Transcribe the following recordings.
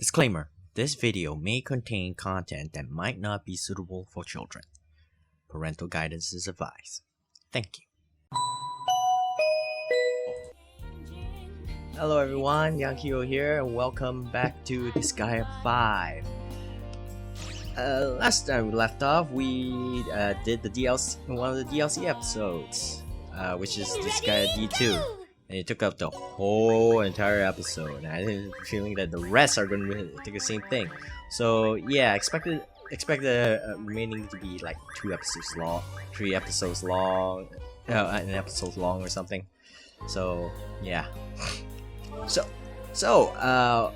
Disclaimer: this video may contain content that might not be suitable for children. Parental guidance is advised. Thank you. Hello everyone, Yankio here, and welcome back to Disgaea 5. Last time we left off, we did the DLC, one of the DLC episodes, which is Disgaea D2. And it took up the whole entire episode, and I had a feeling that the rest are going to take the same thing. So yeah, expect the remaining to be like 2 episodes long, 3 episodes long, an episode long or something. So yeah. So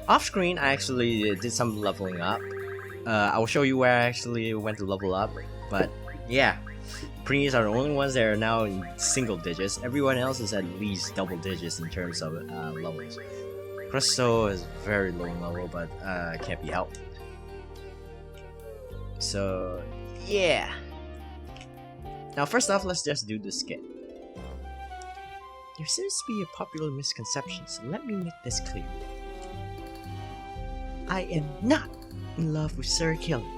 off screen I actually did some leveling up. I will show you where I actually went to level up, but yeah. Prees are the only ones that are now in single digits. Everyone else is at least double digits in terms of levels. Presto is very low in level, but can't be helped. So yeah. Now first off, let's just do the skit. There seems to be a popular misconception, so let me make this clear. I am not in love with Sir Killian.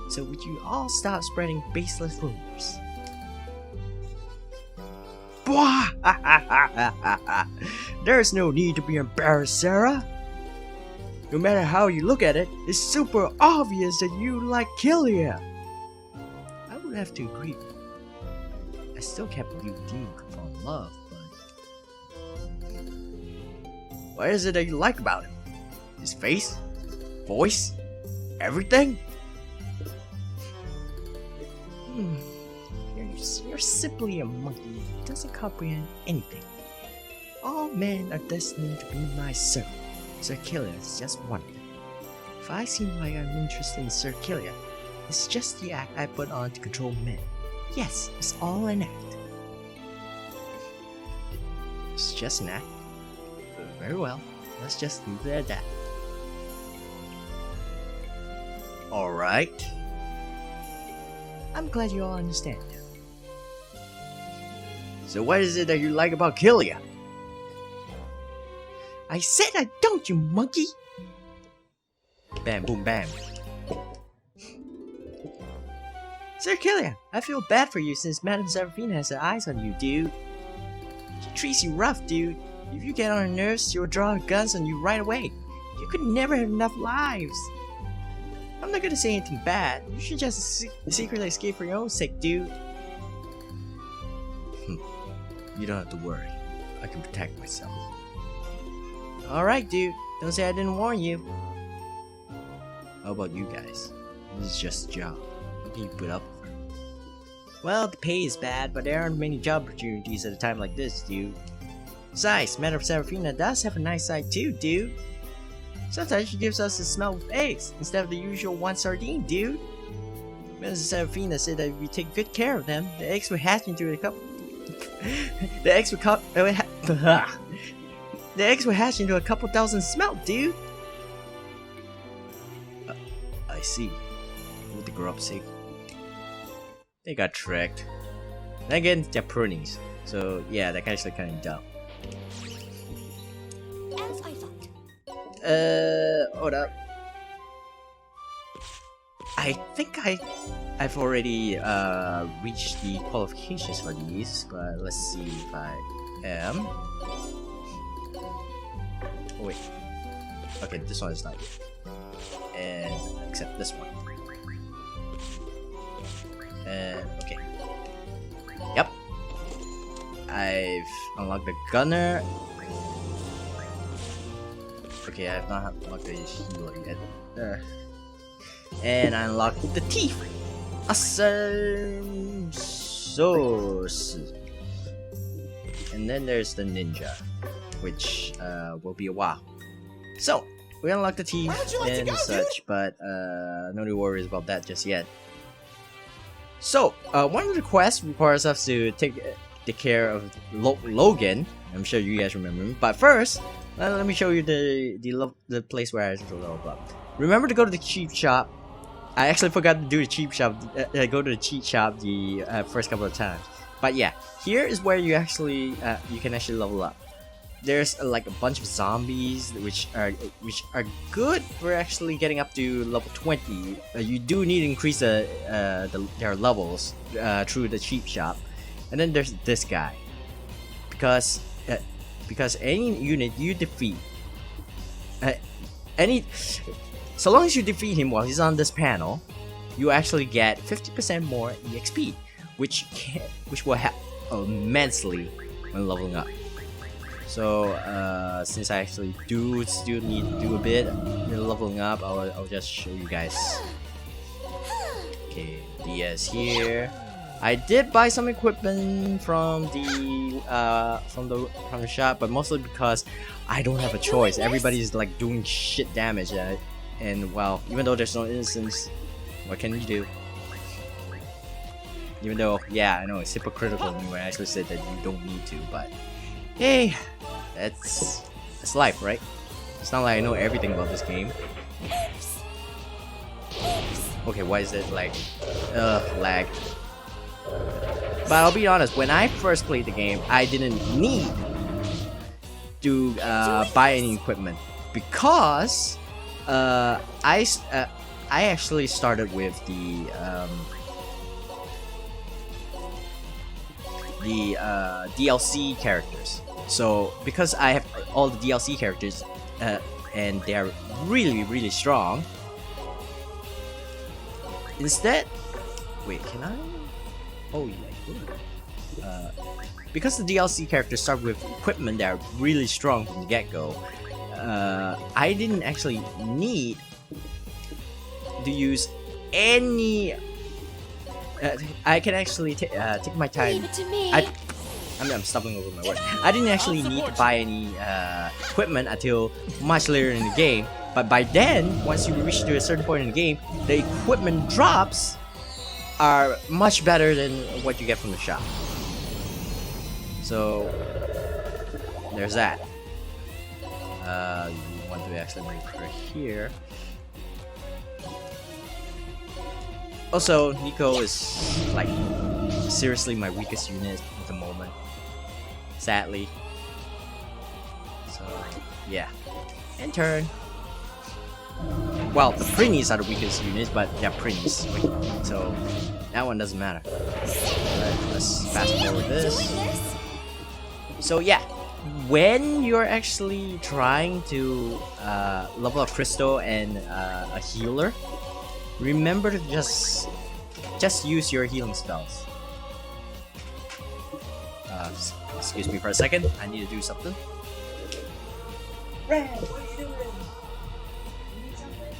So would you all stop spreading baseless rumors? There's no need to be embarrassed, Sarah. No matter how you look at it, it's super obvious that you like Killian. I would have to agree. I still can't believe Dean could fall in love, but... What is it that you like about him? His face? Voice? Everything? You're simply a monkey who doesn't comprehend anything. All men are destined to be my servant. Sir Killian is just one of them. If I seem like I'm interested in Sir Killian, it's just the act I put on to control men. Yes, it's all an act. It's just an act? Very well, let's just leave it at that. Alright. I'm glad you all understand. So what is it that you like about Killian? I said I don't, you monkey! Bam, boom, bam. Sir Killian, I feel bad for you since Madame Seraphina has her eyes on you, dude. She treats you rough, dude. If you get on her nerves, she'll draw her guns on you right away. You could never have enough lives. I'm not gonna say anything bad. You should just secretly escape for your own sake, dude. You don't have to worry. I can protect myself. Alright, dude. Don't say I didn't warn you. How about you guys? This is just a job. What can you put up with? Well, the pay is bad, but there aren't many job opportunities at a time like this, dude. Besides, Madame Seraphina does have a nice side too, dude. Sometimes she gives us the smell of eggs instead of the usual 1 sardine, dude. Madame Seraphina said that if we take good care of them, the eggs will hatch into a couple. The eggs will hatch into a couple thousand smelt, dude. I see. Would they grow up sick? They got tricked. Then again, they're prunies, so yeah, that guy's kind of dumb. As I thought. Hold up. I think I've already reached the qualifications for these, but let's see if I am. Oh wait. Okay, this one is not yet. And except this one. And okay. Yep. I've unlocked the gunner. Okay, I have not unlocked the healer yet. And I unlocked the thief. Awesome source. And then there's the ninja, which will be a while. So we unlocked the thief and such, but no worries about that just yet. So one of the quests requires us to take care of Logan. I'm sure you guys remember him. But first, let me show you the place where I level up. Remember to go to the cheap shop. I actually forgot to do the cheap shop. Go to the cheat shop the first couple of times. But yeah, here is where you actually you can actually level up. there's like a bunch of zombies which are good for actually getting up to level 20. You do need to increase their levels through the cheap shop. And then there's this guy, because any unit you defeat, so long as you defeat him while he's on this panel, you actually get 50% more EXP, which will help immensely when leveling up. So since I actually still need to do a bit leveling up, I'll just show you guys. Okay, DS here. I did buy some equipment from the shop, but mostly because I don't have a choice. Everybody's like doing shit damage, and well, even though there's no innocence, what can you do? Even though, yeah, I know it's hypocritical when I actually said that you don't need to, but hey, that's life, right? It's not like I know everything about this game. Okay, why is it like lag? But I'll be honest, when I first played the game, I didn't need to buy any equipment, because I actually started with the DLC characters. So because I have all the DLC characters and they're really strong, instead, wait, can I? Oh yeah, because the DLC characters start with equipment that are really strong from the get-go, I didn't actually need to use any. I can actually take my time. Leave it to me. I'm stumbling over my words. I didn't actually need to buy any equipment until much later in the game. But by then, once you reach to a certain point in the game, the equipment drops are much better than what you get from the shop. So there's that. You want to actually move her here. Also, Nico is like seriously my weakest unit at the moment, sadly. So yeah, and turn. Well, the Prinnies are the weakest units, but they're Prinnies, so that one doesn't matter. Alright, let's fast forward this. So yeah, when you're actually trying to level up Crystal and a healer, remember to just use your healing spells. Excuse me for a second, I need to do something. Red, what are you doing? You need something?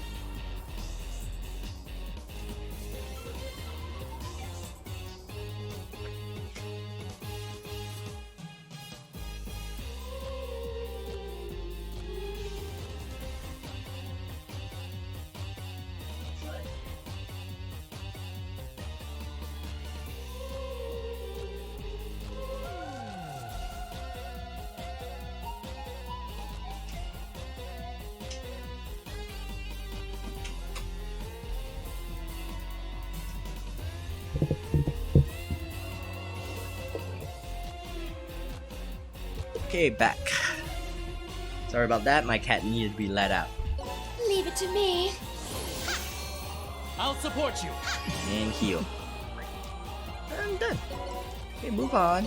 Okay, back. Sorry about that, my cat needed to be let out. Leave it to me. I'll support you. And heal. I'm done. Okay, move on.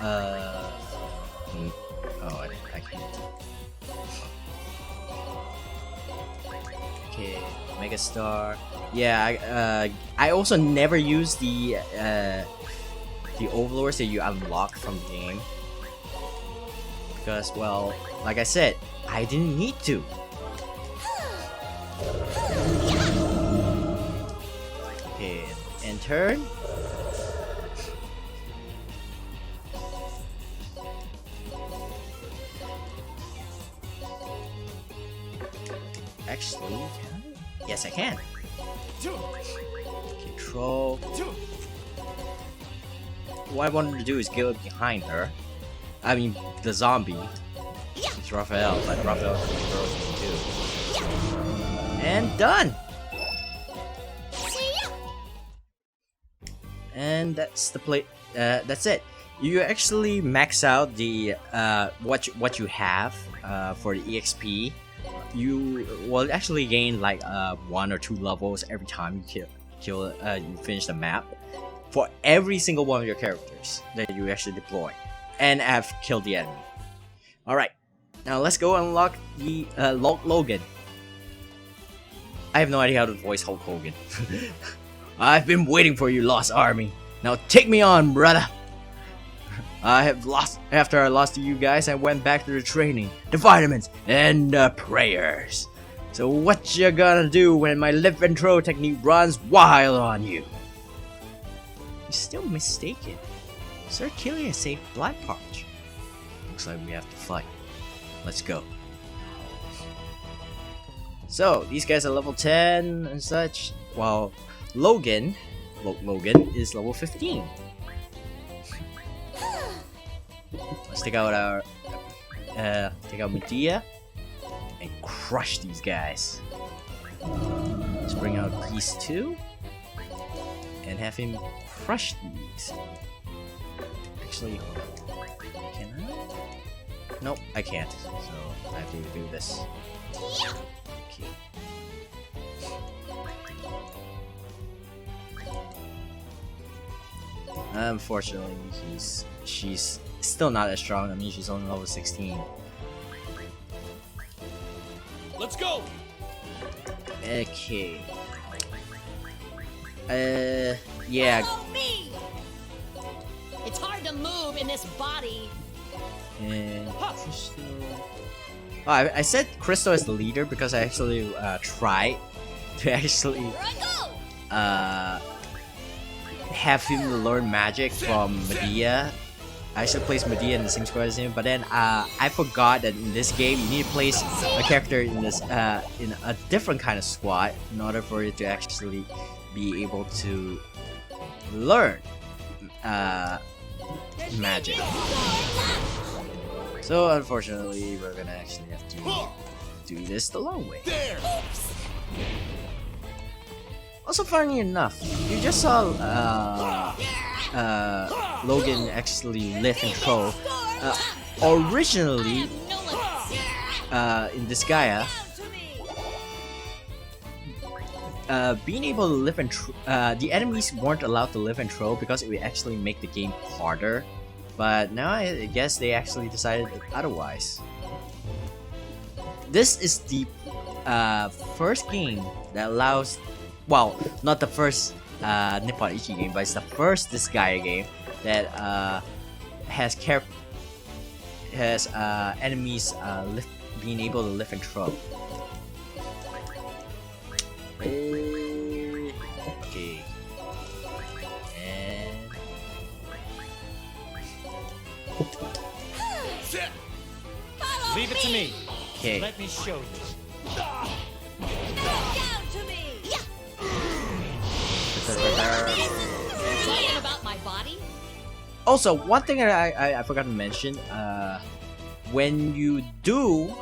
Oh, I can't. Okay, Megastar. Yeah, I also never use the overlords that you unlock from the game, because, well, like I said, I didn't need to. Okay, and turn. Actually, can I? Yes, I can. Control. What I wanted to do is get up behind her. I mean, the zombie. It's Raphael, but Raphael can throw me too. And done! And that's the play. That's it. you actually max out the what you have for the EXP, you will actually gain like 1 or 2 levels every time you you finish the map for every single one of your characters that you actually deploy and have killed the enemy. All right, now let's go unlock the Logan. I have no idea how to voice Hulk Hogan. I've been waiting for you, Lost Army. Now take me on, brother. After I lost to you guys, I went back to the training, the vitamins, and the prayers. So what you gonna do when my live and throw technique runs wild on you? You're still mistaken. Sir Killia saved Blood Parch. Looks like we have to fight. Let's go. So these guys are level 10 and such, while Logan is level 15. Let's take out our Medea and crush these guys. Let's bring out Beast 2 and have him crush these. Actually, can I? Nope, I can't. So I have to do this. Okay. Unfortunately, she's still not as strong. I mean, she's only level 16. Let's go. Okay. Yeah. Follow me. It's hard to move in this body. And Crystal. Oh, I said Crystal is the leader because I actually tried to actually Here I go. have him learn magic from Medea. I should place Medea in the same squad as him, but then I forgot that in this game you need to place a character in this in a different kind of squad in order for it to actually be able to learn magic. So unfortunately, we're gonna actually have to do this the long way. There. Also, funny enough, you just saw Logan actually lift and throw. Originally, in Disgaea, being able to live and the enemies weren't allowed to live and throw because it would actually make the game harder. But now I guess they actually decided otherwise. This is the first game that allows, well, not the first Nippon Ichi game, but it's the first Disgaea game that has enemies being able to lift and throw. Okay. And Leave it to me. okay. Let me show you. Down to me. Yeah. Talking about my body. Also, one thing that I forgot to mention, when you do,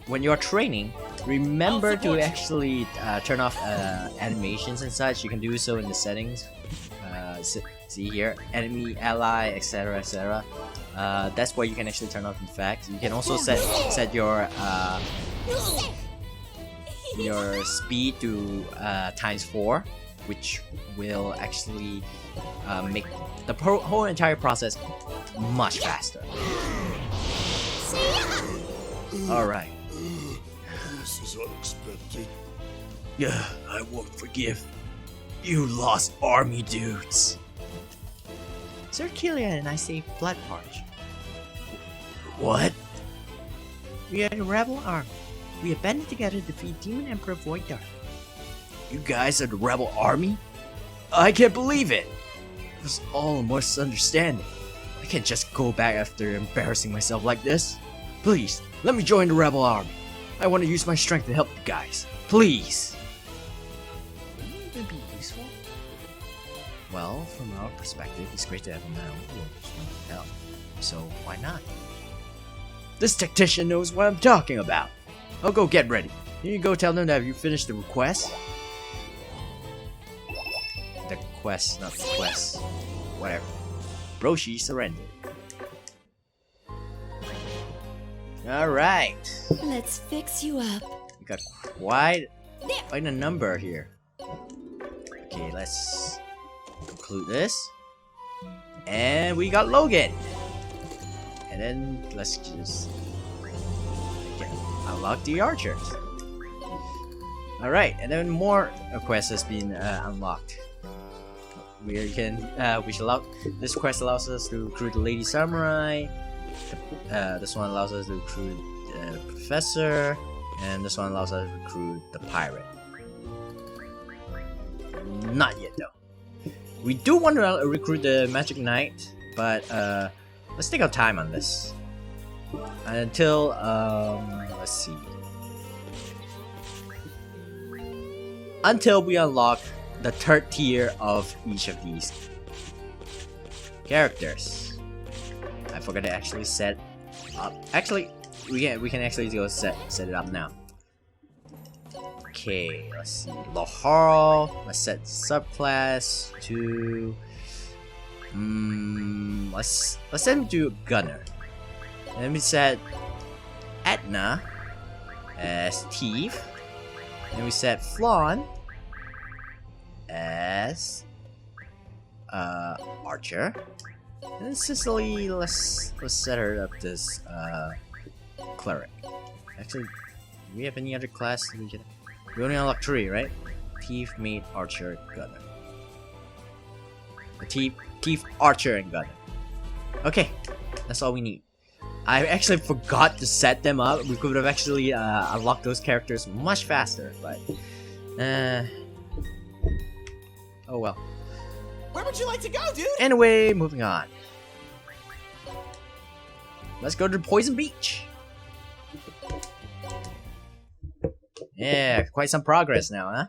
when you're training, remember to actually turn off animations and such. You can do so in the settings. See here, enemy, ally, etc., etc. That's where you can actually turn off the effects. You can also set your speed to ×4, which will actually make the whole entire process much faster. Alright. This is unexpected. Yeah, I won't forgive you Lost Army dudes. Sir Killian and I saved Blood Parch. What? We are the Rebel Army. We have banded together to defeat Demon Emperor Void Dark. You guys are the Rebel Army? I can't believe it! It was all a misunderstanding. I can't just go back after embarrassing myself like this. Please, let me join the Rebel Army. I want to use my strength to help you guys. Please! Wouldn't it be useful? Well, from our perspective, it's great to have a man who will help. So why not? This tactician knows what I'm talking about. I'll go get ready. You go tell them that you finished the request. The quest, not the quest. whatever. Broshi surrendered. Alright. Let's fix you up. We got quite a number here. Okay, let's conclude this. And we got Logan. And then let's just unlock the archers. Alright, and then more quests has been unlocked. We should allow this quest allows us to recruit the Lady Samurai. This one allows us to recruit the Professor, and this one allows us to recruit the Pirate. Not yet though. We do want to recruit the Magic Knight, but let's take our time on this until let's see. Until we unlock the 3rd tier of each of these characters. I forgot to actually set up. Actually, we can actually go set it up now. Okay, let's see. Lahar. Let's set subclass to. Let's set him to Gunner. And then we set Etna as Thief. And we set Flawn as Archer. And then Cicely, let's set her up this Cleric. Actually, do we have any other class we can? We only unlock 3, right? Thief, Mate, Archer, Gunner. Thief, Archer, and Gunner. Okay, that's all we need. I actually forgot to set them up. We could have actually unlocked those characters much faster, but oh well. Where would you like to go, dude? Anyway, moving on. Let's go to Poison Beach. Yeah, quite some progress now, huh?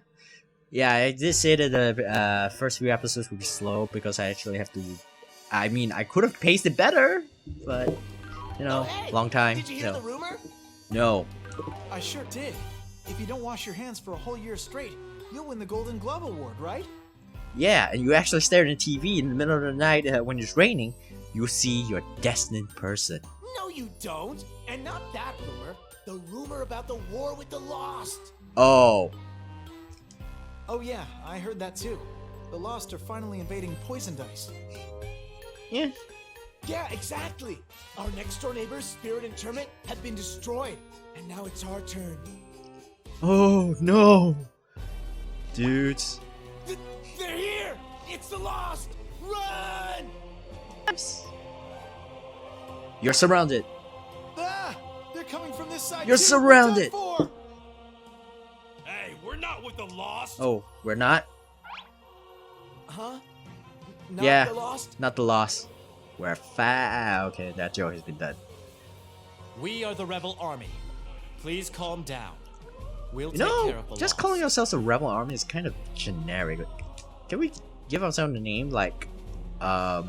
Yeah, I did say that the first few episodes would be slow because I actually have to. I mean, I could have paced it better, but you know, hey, long time. Did you hear the rumor? No. I sure did. If you don't wash your hands for a whole year straight, you'll win the Golden Glove Award, right? Yeah, and you actually stare at the TV in the middle of the night when it's raining. You see your destined person. No, you don't. And not that rumor. The rumor about the war with the Lost. Oh. Oh yeah, I heard that too. The Lost are finally invading Poisondise. Yeah. Yeah, exactly. Our next door neighbors, Spirit and Termit, have been destroyed. And now it's our turn. Oh no. Dudes. They're here! It's the Lost! Run! You're surrounded. Ah! They're coming from this side. You're too. surrounded. We're done for. Hey, we're not with the Lost. Oh, we're not? Huh? Not Yeah. the Lost? Not the loss. We're okay, that joke has been done. We are the rebel army. Please calm down. We'll You take care know, of the just lost. calling ourselves a rebel army is kind of generic. Can we give ourselves a name like, I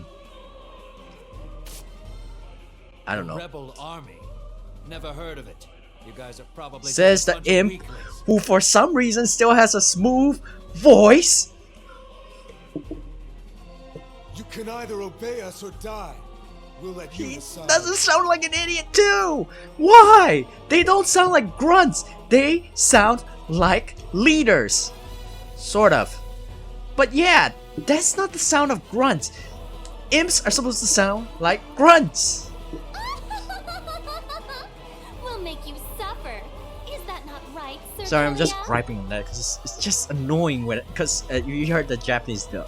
don't know. Rebel army. Never heard of it. You guys are probably Says just a the bunch of imp weaklings. who for some reason still has a smooth voice. You can either obey us or die. We'll let you He decide. doesn't sound like an idiot too. Why? They don't sound like grunts. They sound like leaders. Sort of. But yeah, that's not the sound of grunts. Imps are supposed to sound like grunts. We'll make you suffer. Is that not right, Sir? Sorry, I'm just Kalia? griping on that because it's just annoying when because you heard the Japanese dub.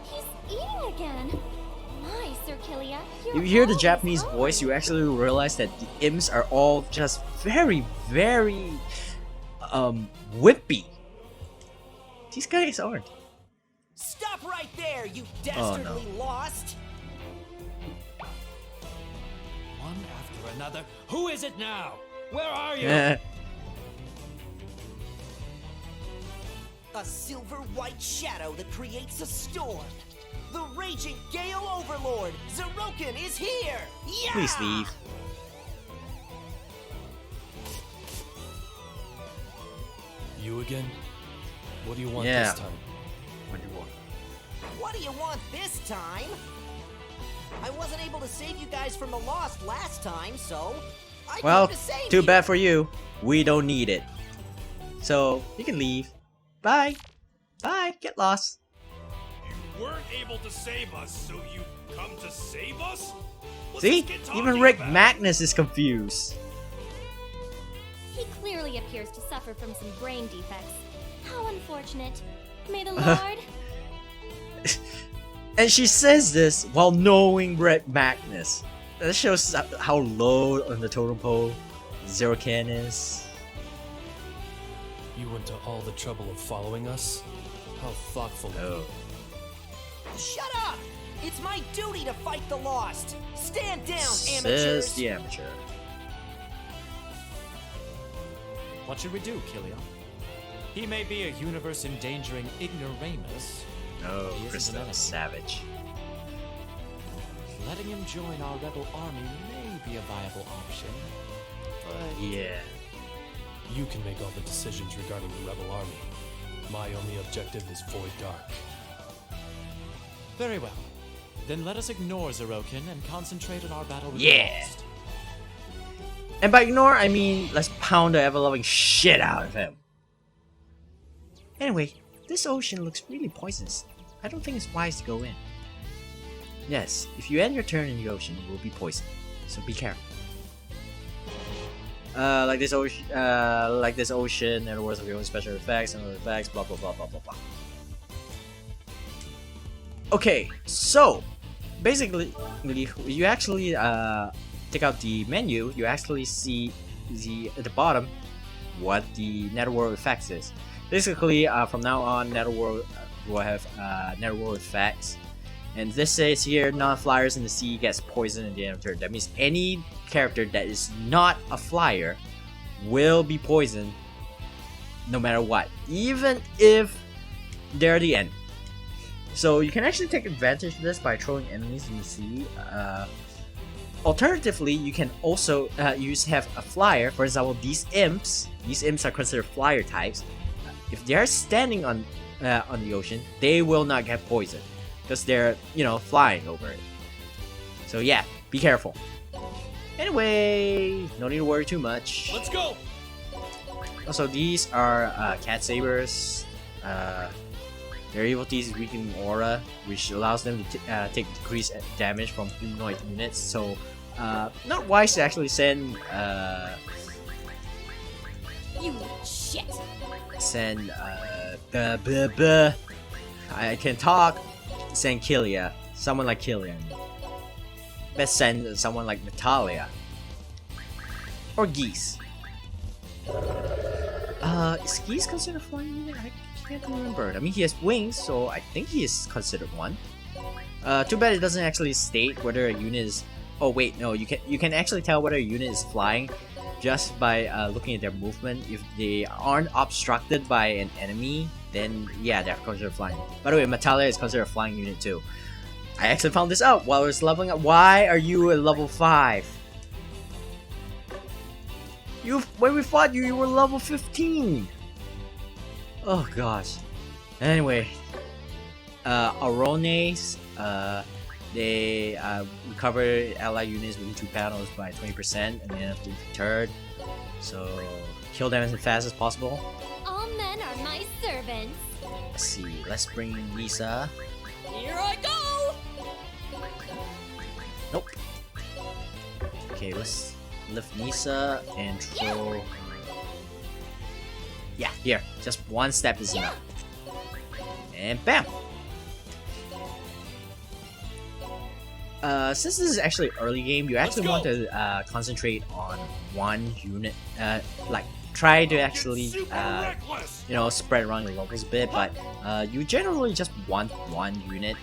He's eating again. My, Sir Kilia, If you hear the Japanese voice, you actually realize that the imps are all just very, very, wimpy. These guys aren't. Stop right there, you Oh, dastardly no. Lost! One after another. Who is it now? Where are you? A silver white shadow that creates a storm. The raging Gale Overlord, Zeroken, is here! Yeah! Please leave. You again? What do you want Yeah. this time? What do you want? What do you want this time? I wasn't able to save you guys from the lost last time, so I Well, came to save too you. bad for you. We don't need it. So, you can leave. Bye. Bye. Get lost. You weren't able to save us, so you come to save us? What's See? this kid Even talking Rick about? Magnus is confused. He clearly appears to suffer from some brain defects. How unfortunate. May the Lord... And she says this while knowing Rick Magnus. That shows how low on the totem pole Zero Can is. You went to all the trouble of following us? How thoughtful of Oh. you. Shut up! It's my duty to fight the lost. Stand down, Says amateurs. the amateur. What should we do, Killian? He may be a universe-endangering ignoramus. No, He isn't Krista an enemy. is savage. Letting him join our rebel army may be a viable option. But Yeah. You can make all the decisions regarding the Rebel Army. My only objective is Void Dark. very well. Then let us ignore Zerokin and concentrate on our battle with Yeah. the lost. And by ignore, I mean let's pound the ever-loving shit out of him. Anyway, this ocean looks really poisonous. I don't think it's wise to go in. Yes, if you end your turn in the ocean, you will be poisoned. So be careful. Like this ocean, and the words of your own special effects and other effects, blah blah blah blah blah blah. Okay, so basically, you actually take out the menu. You actually see at the bottom what the netherworld effects is. Basically, from now on, netherworld will have netherworld effects. And this says here, non-flyers in the sea gets poisoned in the end of turn. That means any character that is not a flyer will be poisoned no matter what, even if they're the end. So you can actually take advantage of this by throwing enemies in the sea. Alternatively, you can also have a flyer. For example, these imps are considered flyer types. If they are standing on the ocean, they will not get poisoned because they're flying over it. So yeah, be careful. Anyway, no need to worry too much. Let's go! Also, these are cat sabers. Their abilities weaken aura, which allows them to take decreased damage from humanoid units. So, not wise to actually send You shit. I can talk. Send Killia, someone like Killian. Best send someone like Natalia or Geese. Is Geese considered flying unit? I can't remember. I mean, he has wings, so I think he is considered one. Too bad it doesn't actually state whether a unit is. Oh wait, no. You can actually tell whether a unit is flying just by looking at their movement. If they aren't obstructed by an enemy, then yeah, they're considered flying. By the way, Natalia is considered a flying unit too. I actually found this out while I was leveling up. Why are you at level 5? When we fought you, you were level 15. Oh gosh. Anyway, Arones, they recover allied units within 2 panels by 20% and then after the turn. So kill them as fast as possible. All men are my servants. Let's see. Let's bring Lisa. Here I go! Nope. Okay, let's lift Nisa and throw. Yeah, here. Just one step is enough. And bam! Since this is actually early game, you actually want to concentrate on one unit. Like, try to actually, Super reckless! spread around your levels a bit, but you generally just want one unit.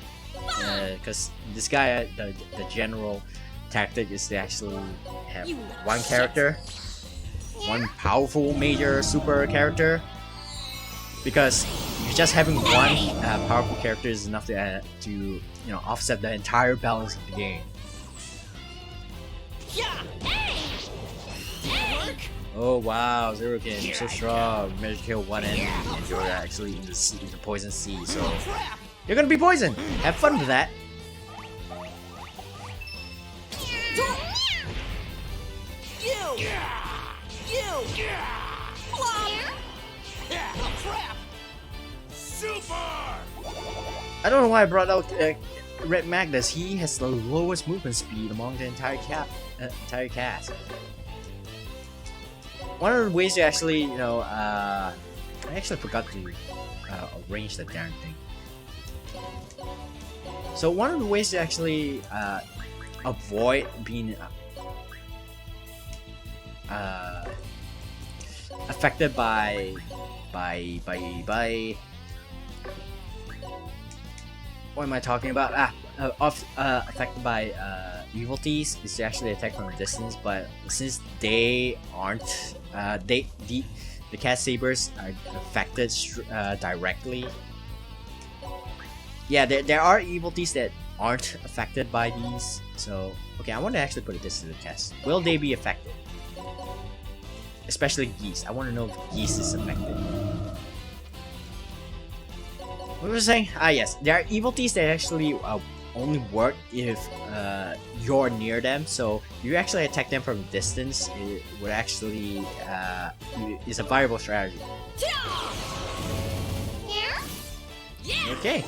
Because this guy, the general tactic is to actually have You one shit. character, one powerful major super character. Because you just having one powerful character is enough to offset the entire balance of the game. Yeah! Oh wow, Zerokin, you're so strong. You managed to kill one enemy and you're actually in the poison sea, so Trap! You're gonna be poisoned. Have fun with that. You! Oh, crap! Super! I don't know why I brought out Red Magnus. He has the lowest movement speed among the entire cast. One of the ways to actually, you know, I actually forgot to arrange that darn thing. So one of the ways to actually avoid being affected by what am I talking about? Affected by evil thieves is to actually attack from a distance, but since they aren't, the cat sabers are affected directly. Yeah, there are evil thieves that aren't affected by these. So okay, I want to actually put this to the test. Will they be affected? Especially geese. I want to know if geese is affected. What was I saying? Ah, yes. There are evil thieves that actually only work if you're near them. So if you actually attack them from a distance, it would actually is a viable strategy. Okay.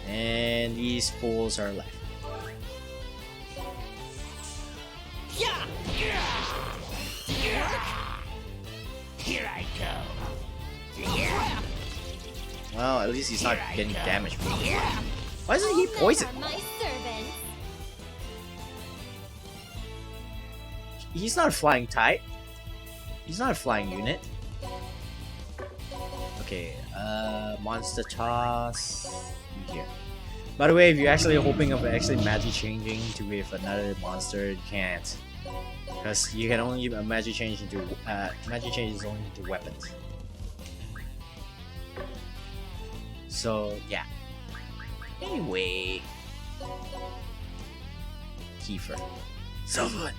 And these fools are left. Here I go. Well, at least he's not getting damaged. Why isn't he poisoned? My servants. He's not a flying type. He's not a flying unit. Okay, monster toss here. By the way, if you're actually hoping of actually magic changing to with another monster, you can't, because you can only magic change into magic change is only into weapons. So yeah. Anyway, Kiefer, Silverwood.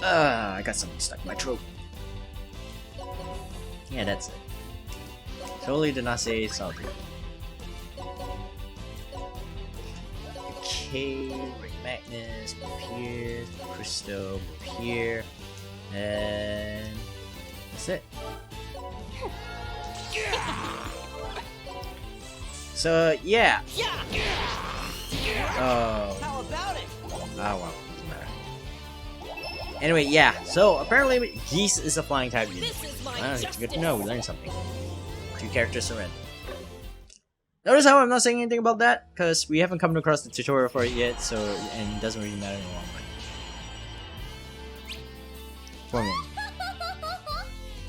I got something stuck in my throat. Yeah, that's it. Totally did not say salty. Okay, Ring Magnus, move here, Crystal, move here, and that's it. So yeah. Oh. How about it? Oh well, doesn't matter. Anyway, yeah. So apparently, geese is a flying type unit. This is my It's good to justice. know. We learned something. 2 characters surrender. Notice how I'm not saying anything about that, because we haven't come across the tutorial for it yet, so and it doesn't really matter in the long run. For a moment.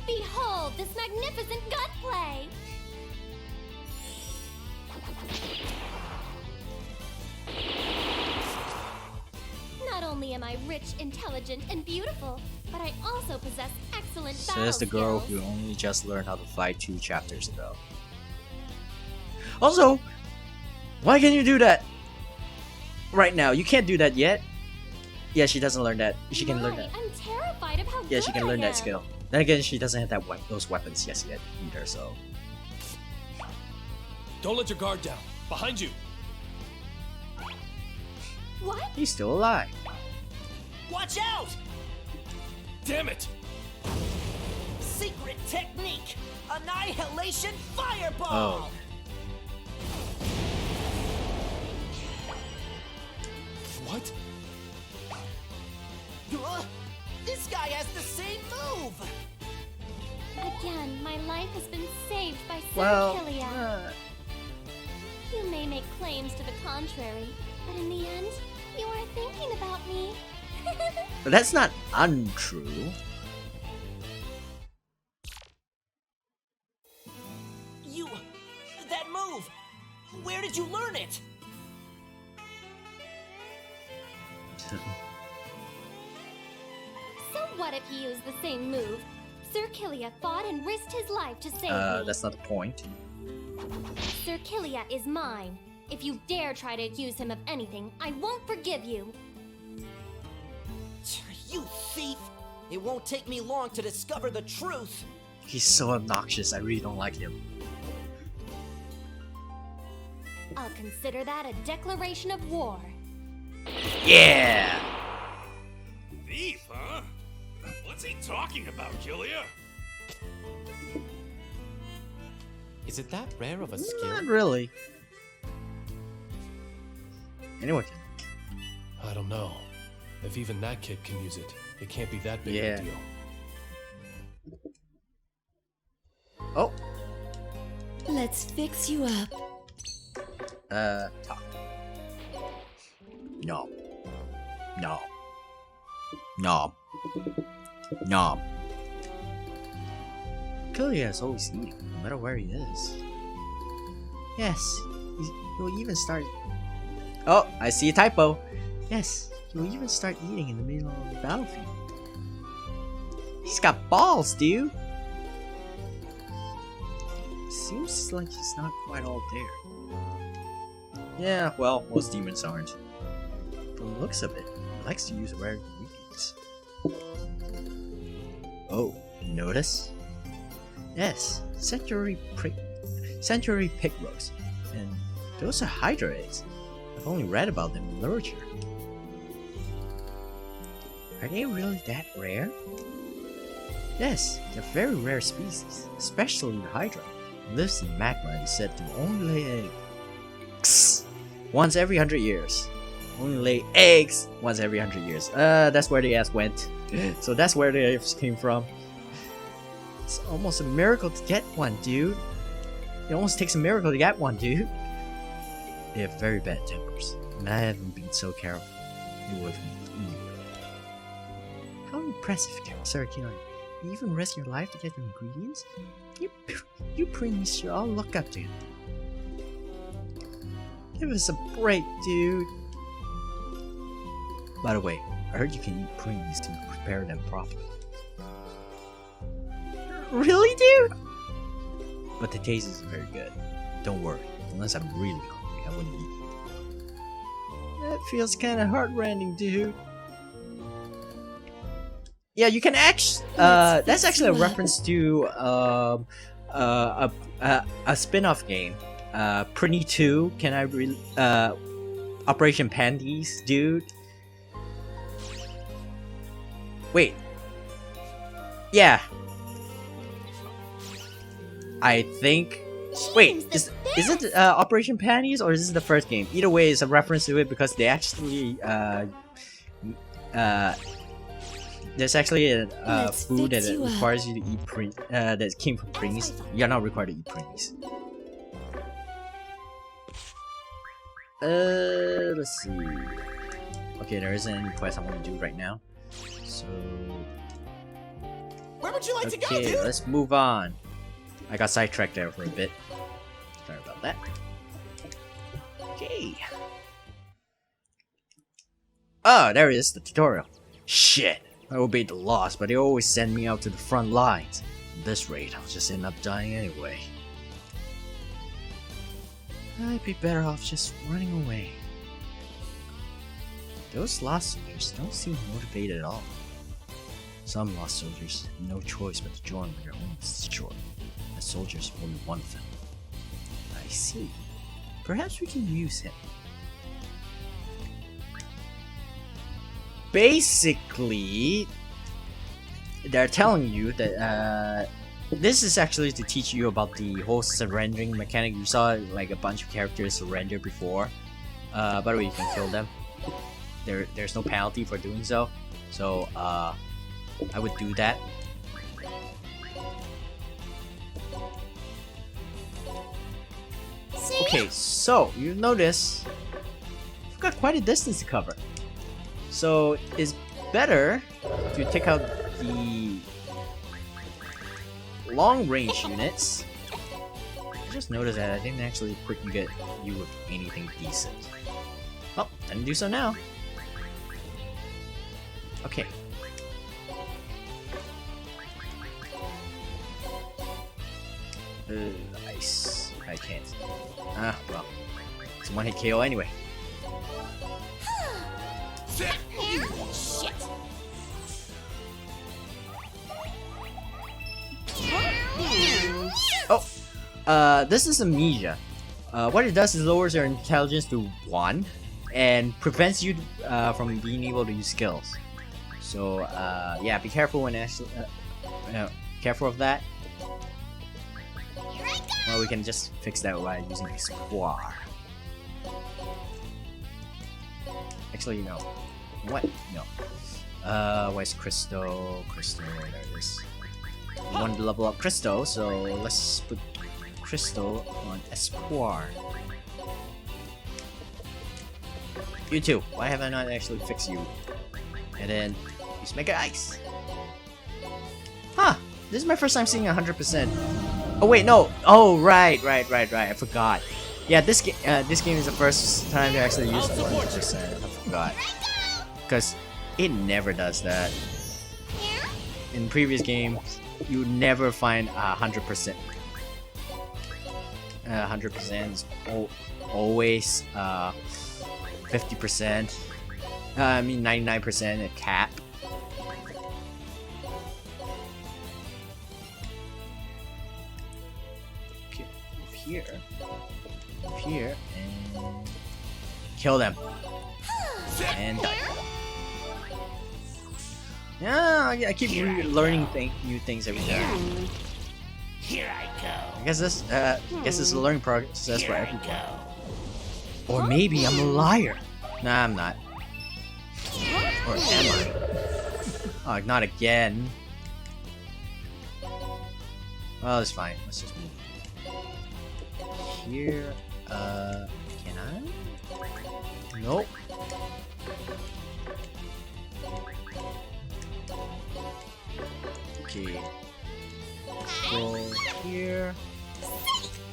Behold this magnificent gunplay! Not only am I rich, intelligent, and beautiful, but I also possess excellent battle Says the girl skills. who only just learned how to fly 2 chapters ago. Also, why can't you do that right now? You can't do that yet. Yeah, she doesn't learn that. She can learn My, that. I'm terrified of how Yeah, she good can learn I that am. skill. Then again, she doesn't have that those weapons yet either. So Don't let your guard down. Behind you. What? he's still alive. Watch out! Damn it! Secret technique! Annihilation Fireball! Oh. What? This guy has the same move! Again, my life has been saved by Sir Well, Kilia. You may make claims to the contrary, but in the end, you are thinking about me. but that's not untrue. You... that move! Where did you learn it? So what if he used the same move? Sir Kilia fought and risked his life to save me. That's not the point. Sir Kilia is mine. If you dare try to accuse him of anything, I won't forgive you. You thief! It won't take me long to discover the truth. He's so obnoxious. I really don't like him. I'll consider that a declaration of war. Yeah! Thief, huh? What's he talking about, Killia? Is it that rare of a skill? Not really. Anyone can. I don't know. If even that kid can use it, it can't be that big Yeah. of a deal. Oh, Let's fix you up. talk. No. No. No. No. Killia is always eating, no matter where he is. Yes, he'll even start. Oh, I see a typo. Yes, he'll even start eating in the middle of the battlefield. He's got balls, dude. Seems like he's not quite all there. Yeah, well, most demons aren't. From the looks of it, he likes to use rare ingredients. Oh, you notice? Yes, century pig roast. And those are Hydra eggs. I've only read about them in literature. Are they really that rare? Yes, they're very rare species, especially the Hydra. It lives in magma and is said to only lay eggs once every 100 years. Only lay eggs once every 100 years. That's where the ass went. So that's where the eggs came from. It's almost a miracle to get one, dude. It almost takes a miracle to get one, dude. They have very bad tempers, and I haven't been so careful. It would be evil. How impressive, Sir Kion. You even risk your life to get your ingredients? You prince should all look up to him. Give us a break, dude. By the way, I heard you can eat prunes to prepare them properly. Really, dude? But the taste isn't very good. Don't worry, unless I'm really hungry, I wouldn't eat it. That feels kinda heart-rending, dude. Yeah, you can actually. That's actually a reference to a spin-off game. Prinny 2. Can I really? Operation Panties, dude. Wait. Yeah. I think. Wait, is it Operation Panties or is this the first game? Either way, it's a reference to it because they actually there's actually a food that requires you to eat that came from prinnies. You're not required to eat prinnies. Let's see. Okay, there isn't any quest I want to do right now. So. Where would you like to go, Okay, dude? let's move on. I got sidetracked there for a bit. Sorry about that. Okay. Oh, there it is, the tutorial. Shit, I obeyed the laws, but they always send me out to the front lines. At this rate, I'll just end up dying anyway. I'd be better off just running away. Those lost soldiers don't seem motivated at all. Some lost soldiers have no choice but to join when their home is destroyed. The soldiers only one of them. I see. Perhaps we can use him. Basically, they're telling you that this is actually to teach you about the whole surrendering mechanic. You saw like a bunch of characters surrender before. By the way, you can kill them. There's no penalty for doing so. So I would do that. Okay, so you notice we've got quite a distance to cover. So it's better to take out the long range units. I just noticed that I didn't actually equip you with anything decent. Well, time to do so now. Okay. Nice. I can't. Ah, well. It's a one-hit KO anyway. Shit. Oh, this is Amnesia. What it does is lowers your intelligence to 1 and prevents you from being able to use skills. So yeah, be careful when actually careful of that. Well, we can just fix that by using Espoir. Actually, no. What? No. Where's Crystal? Crystal, there it is. We want to level up Crystal, so let's put Crystal on Espoir. You too. Why have I not actually fixed you? And then use Mega Ice. Huh. This is my first time seeing 100%. Oh wait, no. Oh right. I forgot. Yeah, this game is the first time to actually use 100%. I forgot. Because it never does that. In previous games, you would never find 100%. 100% is always 50%. I mean 99% at cap. Okay, move here, and kill them. And die. Yeah, I keep learning new things every time. Here I go. I guess this is a learning process for everyone. Or maybe I'm a liar. Nah, I'm not. Or am I? Oh, not again. Well, it's fine. Let's just move. Here, can I? Nope. Okay. Go here.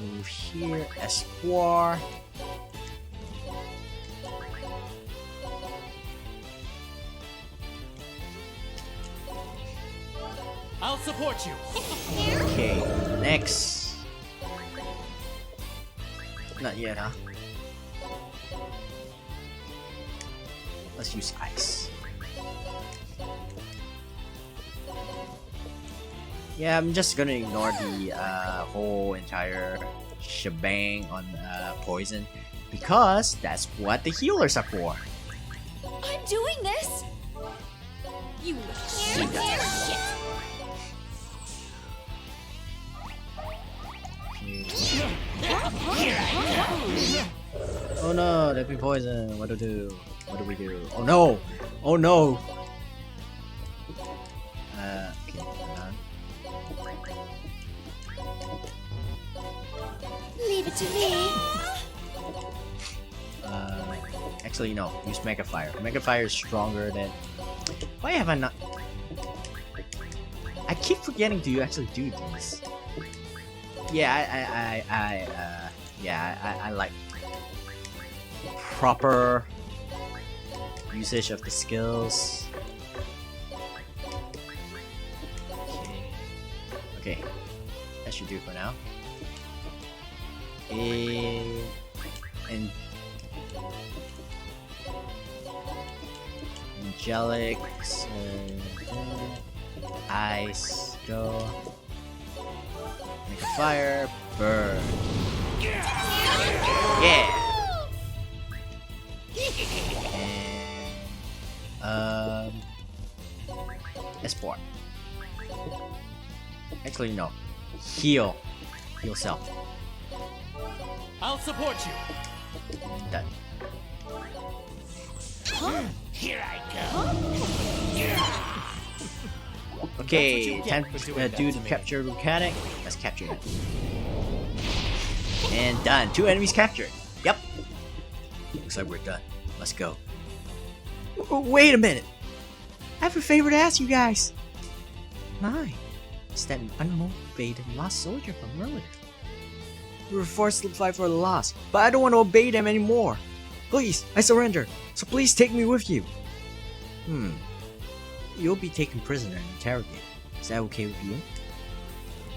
Move here. Espoir. I'll support you. Okay, next. Not yet, huh? Let's use ice. Yeah, I'm just gonna ignore the whole entire shebang on poison because that's what the healers are for. I'm doing this! You shit! Oh no, they've been poisoned. What do we do? What do we do? Oh no! Oh no! Okay, hold on. Leave it to me. Actually, no. Use Mega Fire. Mega Fire is stronger than. Why have I not? I keep forgetting to actually do this. Yeah, I like proper usage of the skills. Okay, that should do it for now. And angelic, ice, go. Make a fire, burn. Yeah. And Espoir. Actually, no. Heal self. I'll support you. Done. Here I go. Okay, time for doing to that do to the me. capture mechanic. Let's capture it. And done. 2 enemies captured. Yep. Looks like we're done. Let's go. Wait a minute. I have a favor to ask you guys. Mine is that unmotivated lost soldier from earlier. We were forced to fight for the lost, but I don't want to obey them anymore. Please, I surrender. So please take me with you. You'll be taken prisoner and interrogated. Is that okay with you?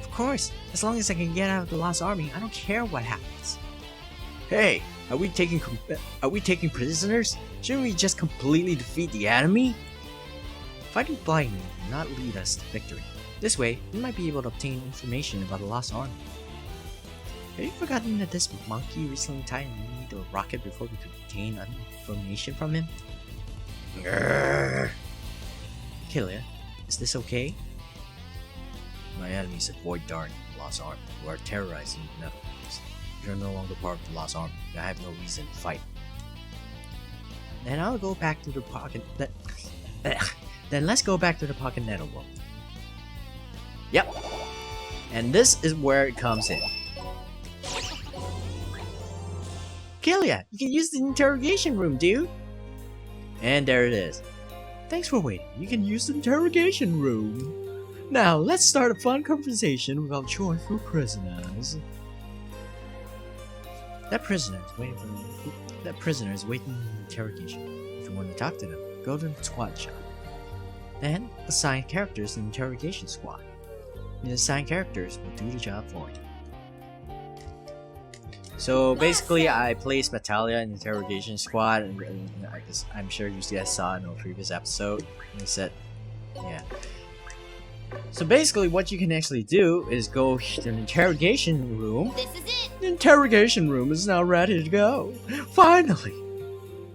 Of course. As long as I can get out of the Lost Army, I don't care what happens. Hey, are we taking prisoners? Shouldn't we just completely defeat the enemy? Fighting blindly will not lead us to victory. This way, we might be able to obtain information about the Lost Army. Have you forgotten that this monkey recently tied me to a rocket before we could obtain information from him? Grrr. Killia, is this okay? My enemies at Void Dart and Lost Army who are terrorizing the Netherlands. You're no longer part of the Lost Army. I have no reason to fight. Then I'll go back to the pocket. Then let's go back to the pocket netherworld. Yep. And this is where it comes in. Killia, you can use the interrogation room, dude. And there it is. Thanks for waiting. You can use the interrogation room. Now, let's start a fun conversation with our joyful prisoners. That prisoner is waiting in the interrogation. If you want to talk to them, go to the squad shop. Then, assign characters in the interrogation squad. The assigned characters will do the job for you. So basically, I placed Natalia in the interrogation squad, and I'm sure you guys saw in a previous episode. He said, yeah. So basically, what you can actually do is go to the interrogation room. This is it! The interrogation room is now ready to go. Finally!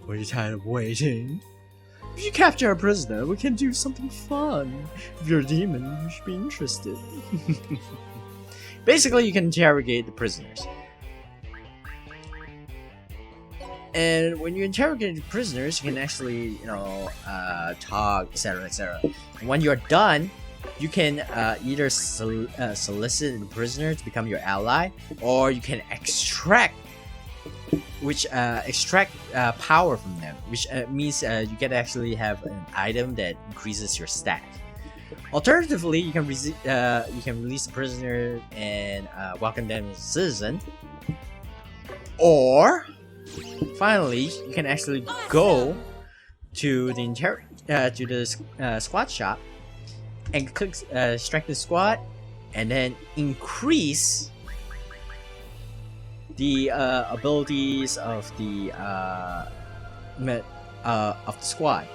Were you tired of waiting? If you capture a prisoner, we can do something fun. If you're a demon, you should be interested. Basically, you can interrogate the prisoners. And when you interrogate the prisoners, you can actually, talk, etc., etc. When you're done, you can either solicit the prisoner to become your ally, or you can extract power from them, which means you can actually have an item that increases your stat. Alternatively, you can release the prisoner and welcome them as a citizen, or finally, you can actually go to the squad shop and click strike the squad, and then increase the abilities of the squad.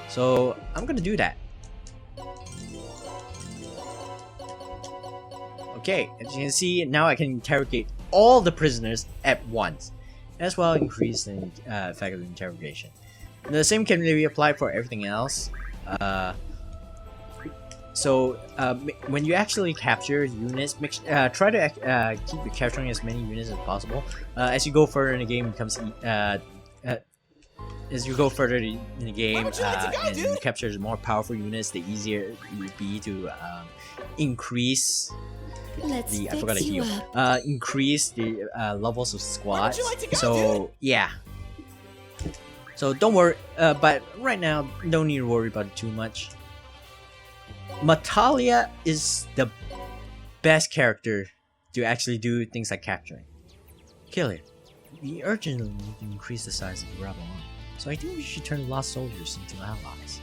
So I'm gonna do that. Okay, as you can see, now I can interrogate all the prisoners at once, as well as increase the effect of the interrogation. And the same can be applied for everything else. When you actually capture units, try to keep capturing as many units as possible. As you go further in the game, as you go further in the game and you capture more powerful units, the easier it would be to increase Let's I forgot to fix you heal. up. Increase the levels of squads. So yeah. So don't worry. But right now, don't need to worry about it too much. Natalia is the best character to actually do things like capturing. Killia, we urgently need to increase the size of the rebel army. So I think we should turn lost soldiers into allies.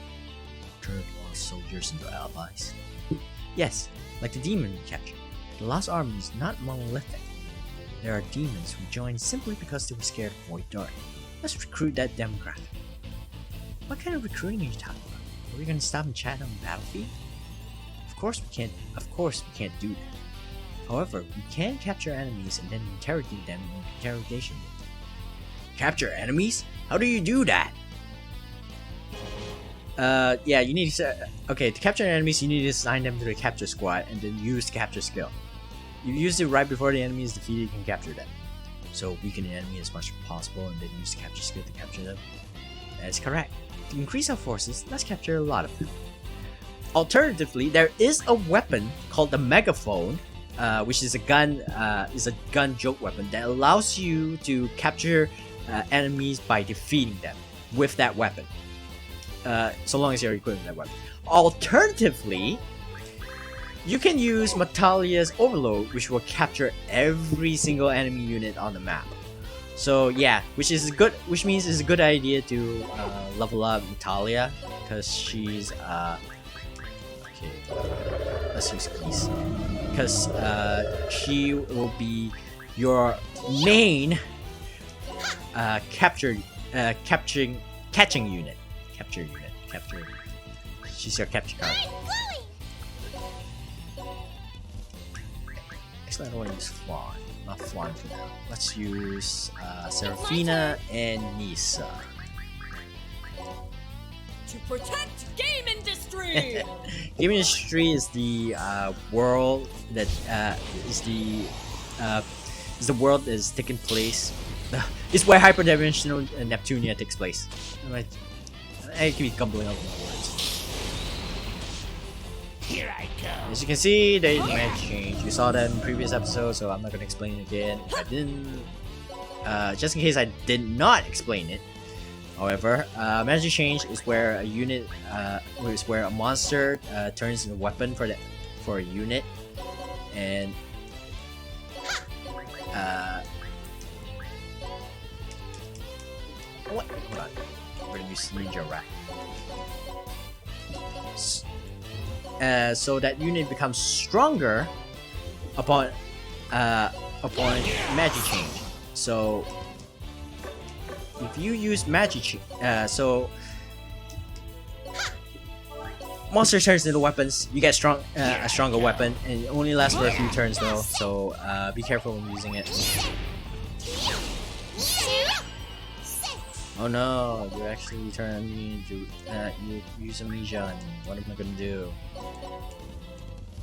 Turn lost soldiers into allies? Yes, like the demon we captured. The Lost Army is not monolithic. There are demons who joined simply because they were scared of Void Dart. Let's recruit that demographic. What kind of recruiting are you talking about? Are we gonna stop and chat on the battlefield? Of course we can't do that. However, we can capture enemies and then interrogate them in the interrogation room. Capture enemies? How do you do that? Yeah, you need to... Okay, to capture enemies, you need to assign them to the capture squad and then use the capture skill. You use it right before the enemy is defeated, you can capture them. So weaken the enemy as much as possible and then use the capture skill to capture them. That's correct. To increase our forces, let's capture a lot of them. Alternatively, there is a weapon called the Megaphone, which is a gun joke weapon that allows you to capture enemies by defeating them with that weapon. So long as you're equipped with that weapon. Alternatively, you can use Natalia's Overload, which will capture every single enemy unit on the map. So yeah, which means it's a good idea to level up Natalia, because she's okay. Let's use keys, because she will be your main catching unit. She's your capture card. Actually, I don't want to use Flan. Not Flan for now. Let's use Serafina and Nisa. To protect game industry! Game industry is the world that is the world that is taking place. It's where hyperdimensional Neptunia takes place. I keep gumbling over my words. Here I go. As you can see, there is a magic change. You saw that in previous episodes, so I'm not gonna explain it again. If I didn't, just in case I did not explain it. However, magic change is where a unit, is where a monster turns into a weapon for a unit, and what? Hold on, we're gonna use Ninja Rat. So that unit becomes stronger upon magic change. So if you use magic, so monster turns into weapons. You get a stronger weapon, and it only lasts for a few turns though. So be careful when using it. Oh no, you actually turn me into you use amnesia on me. What am I gonna do?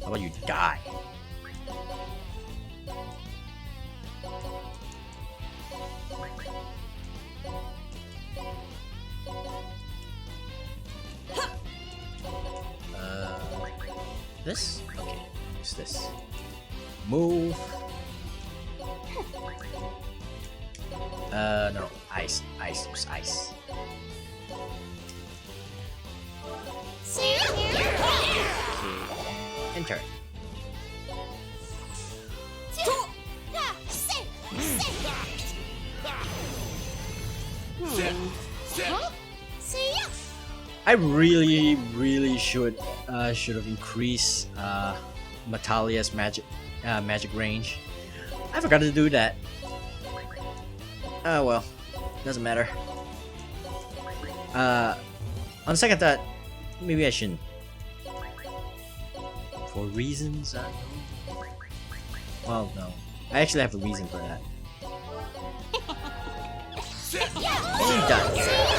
How about you die? This? Okay, use this. Move. No, ice, use ice. Okay, enter. I really should have increased Metalia's magic range. I forgot to do that. Oh well, doesn't matter. On second thought, maybe I shouldn't. For reasons I know. Well, no, I actually have a reason for that. I'm done.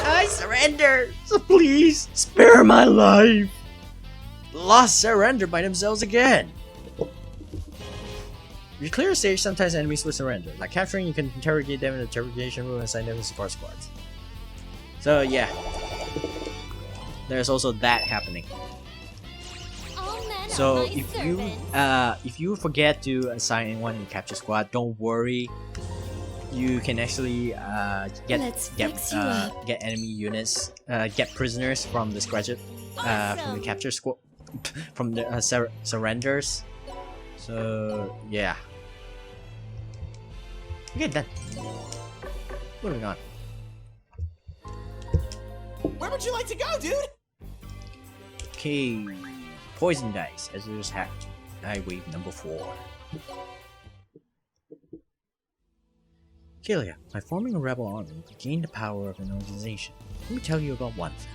I surrender! So please, spare my life! Lost surrender by themselves again! If you clear a stage, sometimes enemies will surrender. Like capturing, you can interrogate them in the interrogation room and assign them to support squads. So yeah. There's also that happening. So if you forget to assign anyone in the capture squad, don't worry. You can actually get enemy units, get prisoners from the squad, from the capture squad, from the surrenders. So yeah. Okay, done. Moving on. Where would you like to go, dude? Okay, Poisondise, as it was hacked. I wave number 4. Kelia, by forming a rebel army, you gain the power of an organization. Let me tell you about one thing.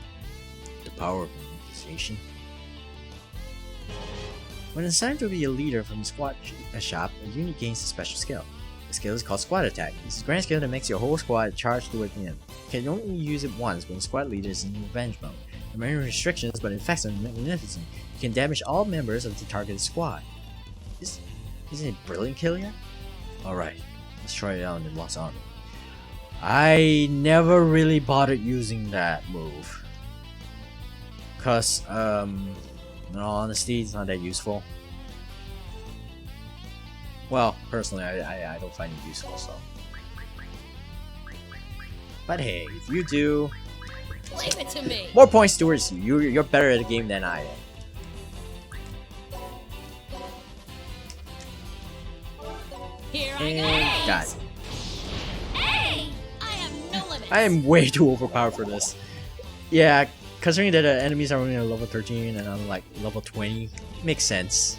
The power of an organization. When assigned to be a leader from the squad shop, a unit gains a special skill. The skill is called Squad Attack. This is a grand skill that makes your whole squad charge towards the enemy. You can only use it once when the squad leader is in revenge mode. There are many restrictions, but effects are magnificent. You can damage all members of the targeted squad. Isn't it brilliant, Kelia? Alright, let's try it out in Lost Army. I never really bothered using that move. Cause, in all honesty, it's not that useful. Well, personally, I don't find it useful, so. But hey, if you do, Leave it to me. more points towards you. You're better at the game than I am. Here I And go. got it. Hey! I have no limits. I am way too overpowered for this. Yeah, considering that the enemies are only at level 13 and I'm like level 20, makes sense.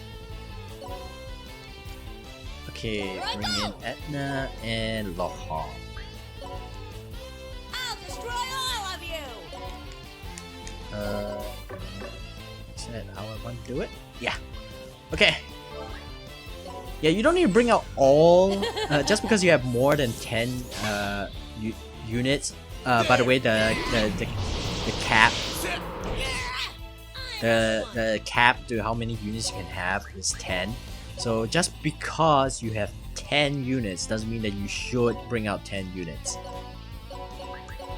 Okay, bring in Etna and Lahar. I'll destroy all of you. Is that how I want to do it? Yeah. Okay. Yeah, you don't need to bring out all just because you have more than 10 units. By the way, the cap, the cap to how many units you can have is 10. So just because you have 10 units doesn't mean that you should bring out 10 units.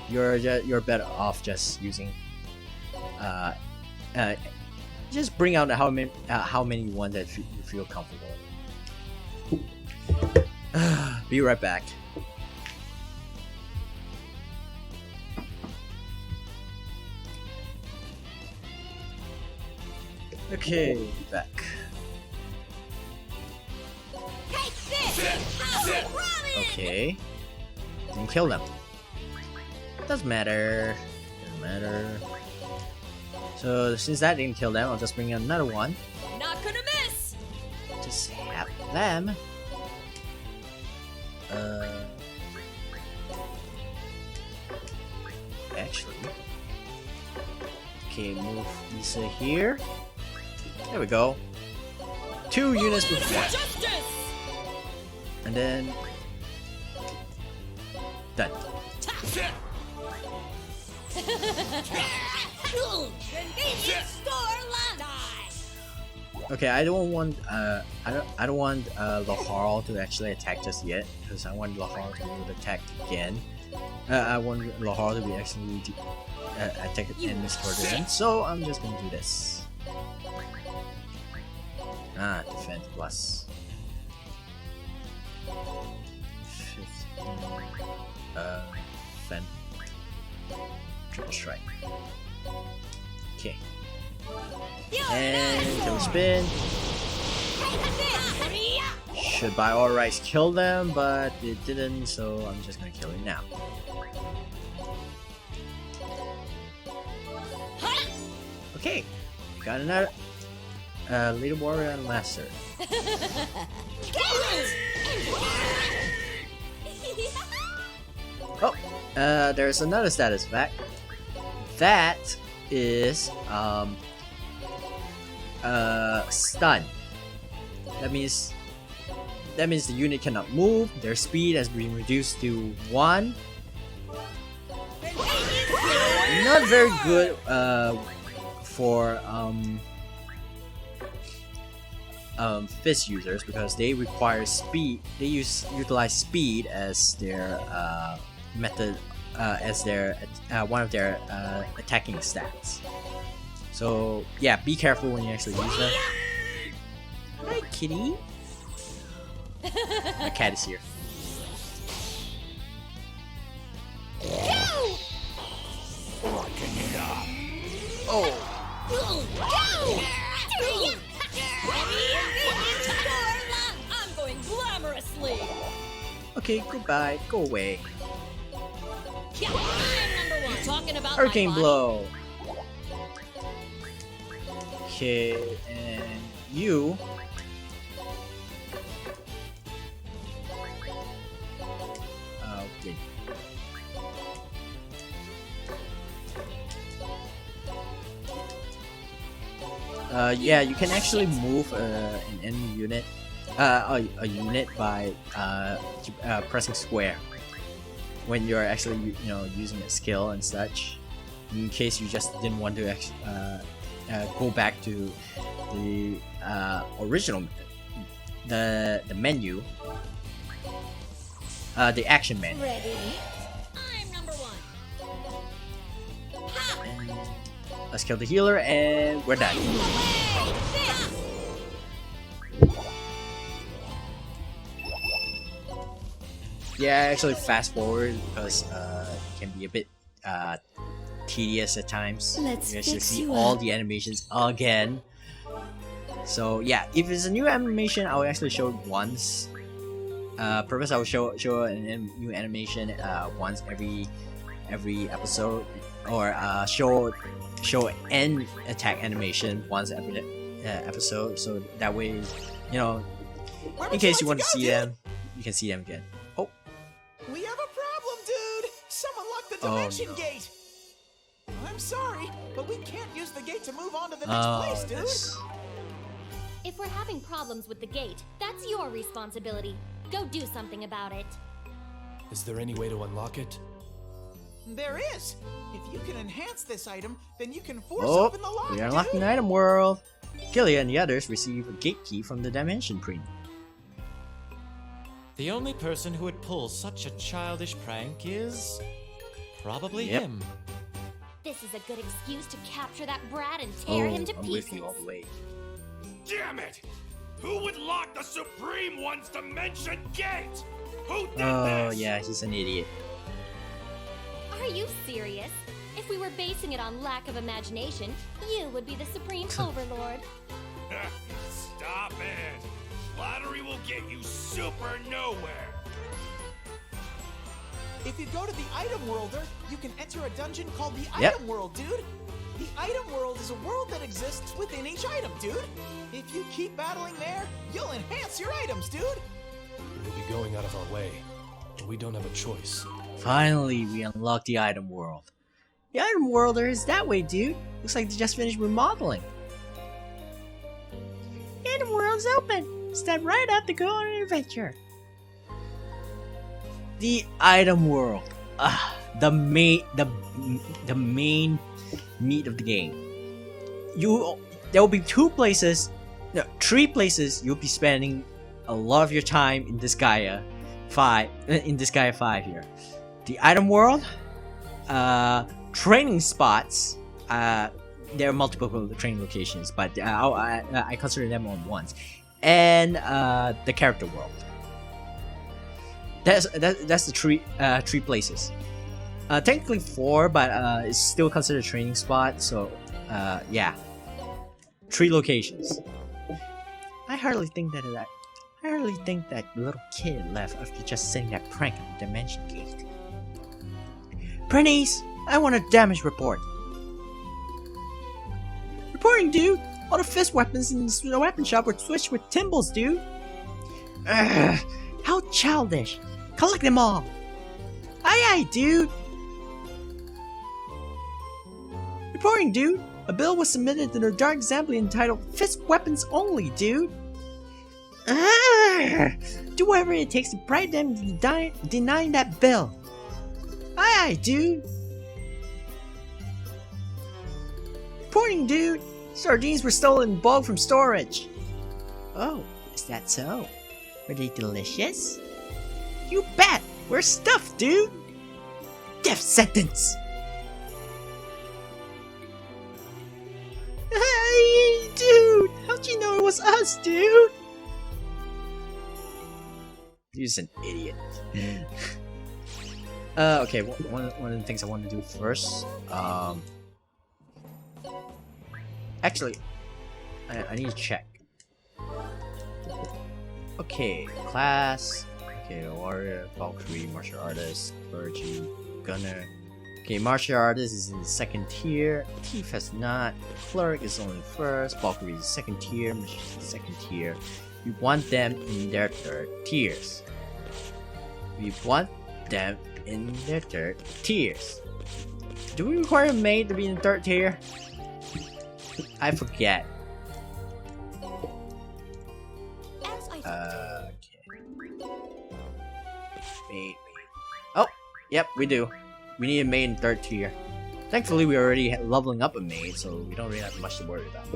You're better off just using just bring out how many ones that you feel comfortable. Be right back. Okay, back. Okay. Didn't kill them. Doesn't matter. Doesn't matter. So since that didn't kill them, I'll just bring in another one. Not gonna miss. Just have them. Actually. Okay, move Lisa here. There we go. 2 units with one. Justice. And then done. Okay, I don't want Lahar to actually attack just yet because I want Lahar to attack again. I want Lahar to be actually attack enemies for the end. So I'm just gonna do this. Defense plus 15. Defense. Triple strike. Okay. And kill spin. Should by all rights kill them, but it didn't, so I'm just gonna kill it now. Okay, got another Little Warrior and Master. Oh, there's another status fact. That is stun. That means the unit cannot move. Their speed has been reduced to 1. Not very good for fist users because they require speed. They utilize speed as their method, as their one of their attacking stats. So yeah, be careful when you actually use them. Hi, kitty. My cat is here. Oh. I'm going glamorously. Okay, goodbye. Go away. I'm number 1. Talking about Hurricane my body. blow. Okay, and you. Okay. Yeah, you can actually move an enemy unit, a unit by pressing square when you're actually using a skill and such. In case you just didn't want to go back to the original, the menu, the action menu. Ready? I'm number 1. And let's kill the healer and we're done. Yeah, actually fast forward because it can be a bit tedious at times. Let's You actually fix see you all up. the animations again. So yeah, if it's a new animation, I'll actually show it once. Purpose, I will show new animation once every episode, or show end attack animation once every episode. So that way, in case you want to see them, you can see them again. Oh, We have a problem, dude! Someone locked the Oh, dimension no. gate! I'm sorry, but we can't use the gate to move on to the next place, dude! If we're having problems with the gate, that's your responsibility. Go do something about it. Is there any way to unlock it? There is! If you can enhance this item, then you can force Oh, open the lock, we are unlocking dude! the item world. Killia and the others receive a gate key from the Dimension Premium. The only person who would pull such a childish prank is probably Yep. him. This is a good excuse to capture that brat and tear him to I'm pieces. with you all the way. Damn it! Who would lock the Supreme One's Dimension Gate? Who did Oh this? yeah, he's an idiot. Are you serious? If we were basing it on lack of imagination, you would be the Supreme Overlord. Stop it! Flattery will get you super nowhere! If you go to the Item Worlder, you can enter a dungeon called the Yep. Item World, dude! The Item World is a world that exists within each item, dude! If you keep battling there, you'll enhance your items, dude! We'll be going out of our way, but we don't have a choice. Finally, we unlocked the item world. The item worlder is that way, dude. Looks like they just finished remodeling. The item world's open. Step right up to go on an adventure. The item world. The main meat of the game. There will be three places you'll be spending a lot of your time in Disgaea 5 here. The item world, training spots. There are multiple training locations, but I consider them on once, and the character world. That's the three places. Technically 4, but it's still considered a training spot. So yeah, 3 locations. I hardly think that little kid left after just setting that prank at the Dimension Gate. Bernice, I want a damage report. Reporting, dude. All the fist weapons in the weapon shop were switched with Timbles, dude. Ugh, how childish. Collect them all. Aye aye, dude. Reporting, dude. A bill was submitted to the Dark Assembly entitled Fist Weapons Only, dude. Do whatever it takes to bribe them into denying that bill. Aye aye, dude. Reporting, dude. Sardines were stolen in bulk from storage. Oh, is that so? Were they delicious? You bet! We're stuffed, dude! Death sentence! Hey, dude! How'd you know it was us, dude? You're just an idiot. Okay, one of the things I want to do first, actually, I need to check. Okay, class. Okay, warrior, Valkyrie, martial artist, clergy, gunner. Okay, martial artist is in the 2nd tier. Thief has not. Cleric is only 1st. Valkyrie is 2nd tier. Magician is 2nd tier. We want them in their 3rd tiers. Do we require a maid to be in 3rd tier? I forget. Okay. Maid. Oh, yep, we do. We need a maid in 3rd tier. Thankfully, we already leveling up a maid, so we don't really have much to worry about.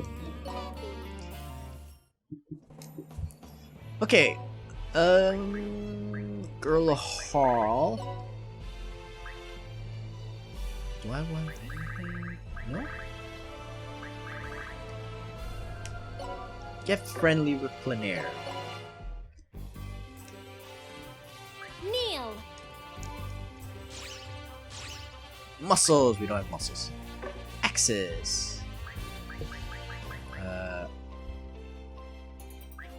Okay. Girl Hall. Do I want anything? No? Get friendly with Plenaire. Kneel. Muscles. We don't have muscles. Axes.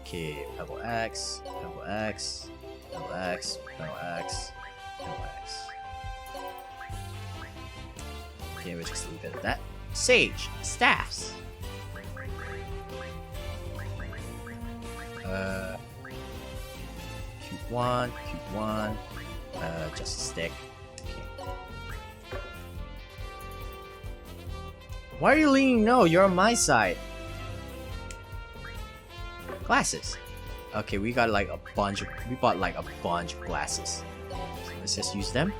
Okay. Pebble Axe. Pebble Axe. Pebble Axe. Pebble Axe. Pebble Axe. Okay, we'll just leave it at that. Sage. Staffs. Cube 1, Cube 1, just a stick. Okay. Why are you leaning no? You're on my side. Glasses. Okay, we got like a bunch of, we bought like a bunch of glasses. So let's just use them.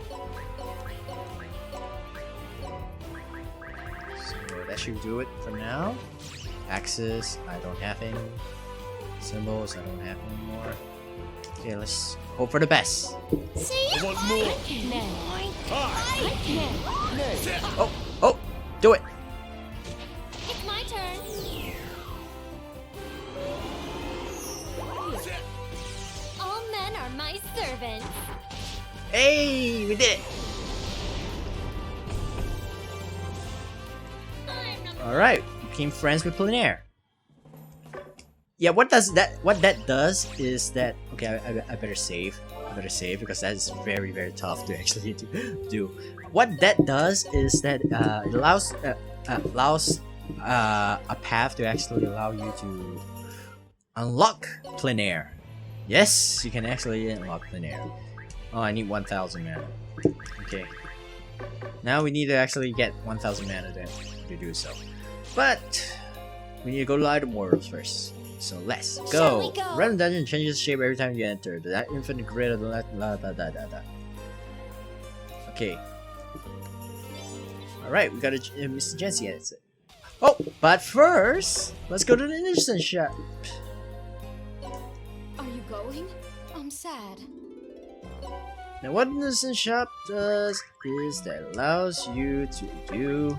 So that should do it for now. Axes, I don't have any. Symbols, I don't have any more. Okay, let's hope for the best. See? I want more. Oh, oh, do it. It's my turn. All men are my servants. Hey, we did it. All right, became friends with Plenaire. Yeah, what that does is that, okay, I better save. I better save because that is very, very tough to actually do. What that does is that it allows a path to actually allow you to unlock Plenaire. Yes, you can actually unlock Plenaire. Oh, I need 1,000 mana. Okay. Now we need to actually get 1,000 mana to do so. But we need to go to the item worlds first. So let's go. Random dungeon changes shape every time you enter. That infinite grid of the Okay. Alright, we got a Mr. Jency edits it. Oh, but first, let's go to the innocent shop. Are you going? I'm sad. Now what the innocent shop does is that allows you to do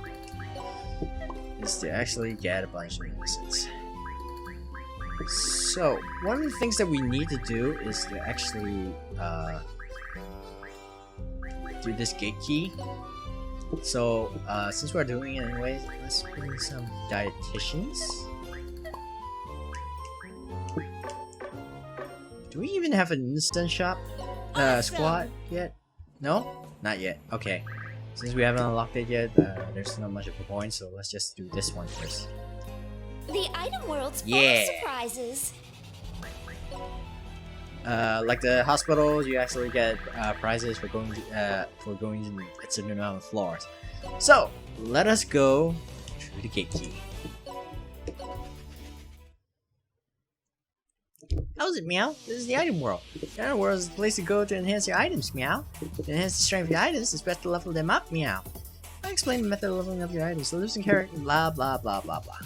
is to actually get a bunch of innocents. So, one of the things that we need to do is to actually do this gate key. So, since we're doing it anyway, let's bring some dietitians. Do we even have an instant shop squad yet? No? Not yet. Okay. Since we haven't unlocked it yet, there's not much of a point, so let's just do this one first. The item world's full Yeah. of surprises. Like the hospitals, you actually get prizes for going a certain amount of floors. So let us go through the gate key. How's it, Meow? This is the item world. The item world is the place to go to enhance your items, Meow. To enhance the strength of your items, it's best to level them up, Meow. I'll explain the method of leveling up your items. So losing character, blah blah blah blah blah.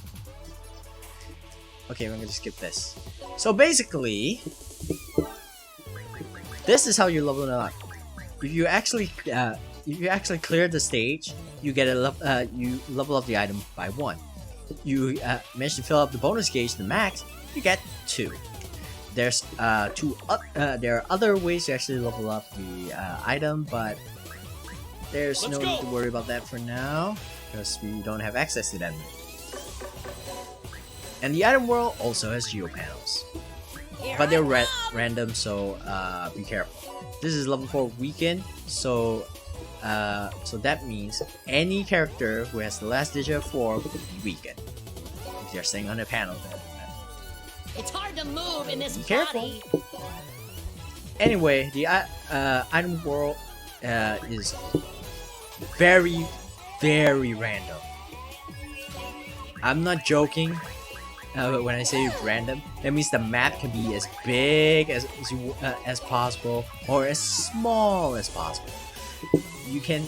Okay, we're gonna skip this. So basically, this is how you level them up. If you actually clear the stage, you get a you level up the item by 1. You manage to fill up the bonus gauge to the max, you get 2. There's there are other ways to actually level up the item, but there's no need to worry about that for now because we don't have access to them. And the item world also has geo panels, but they're random, so be careful. This is level 4 weekend, so that means any character who has the last digit of 4 will be weakened. If they're staying on the panel, then It's hard to move in this be careful. body. Anyway, the item world is very, very random. I'm not joking. When I say random, that means the map can be as big as possible or as small as possible. You can,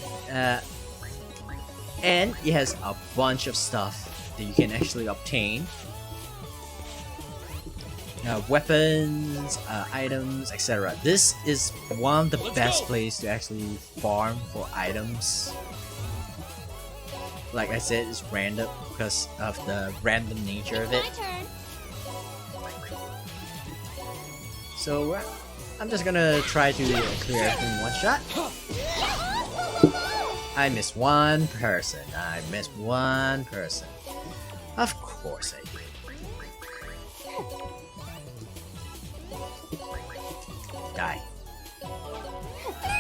and it has a bunch of stuff that you can actually obtain. Weapons, items, etc. This is one of the best places to actually farm for items. Like I said, it's random because of the random nature of it. My turn. So I'm just gonna try to clear everything in one shot. I missed one person. I missed one person. Of course I did. Die.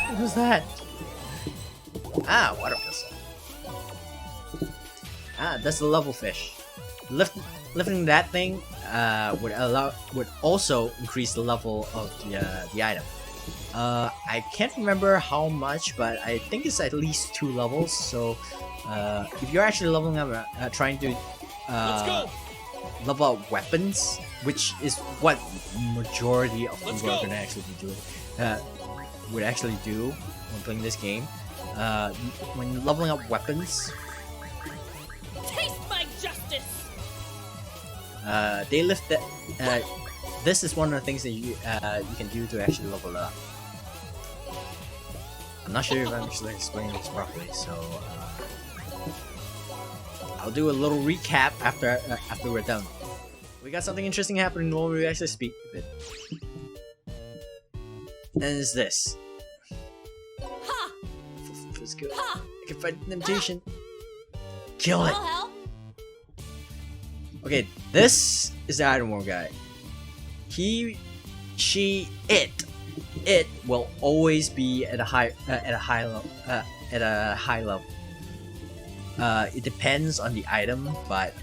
What was that? Ah, water pistol. Ah, that's the level fish. Lifting that thing would also increase the level of the item. I can't remember how much, but I think it's at least 2 levels. So if you're actually leveling up, trying to level up weapons, which is what majority of Let's people are go. gonna actually be doing, would actually do when playing this game. When you're leveling up weapons, Taste my justice! they lift that. This is one of the things that you can do to actually level it up. I'm not sure if I'm actually explaining this properly, so I'll do a little recap after we're done. We got something interesting happening when we actually speak of it, and it's this. Ha! Feels good. Ha! I can fight the temptation. Kill it. I'll help. Okay, this is the item war guy. He, she, it will always be at a high level. It depends on the item, but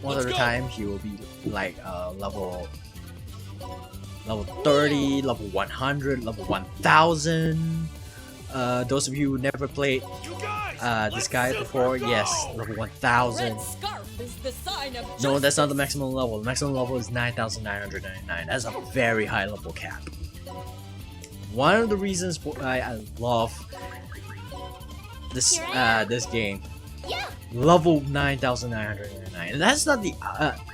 most of the time he will be like level 30, level 100, level 1000. Those of you who never played You guys, this guy before, yes, level 1000. Red scarf is the sign of justice. No, that's not the maximum level. The maximum level is 9,999. That's a very high level cap. One of the reasons why I love this this game, Yeah. level 9,999, and that's not the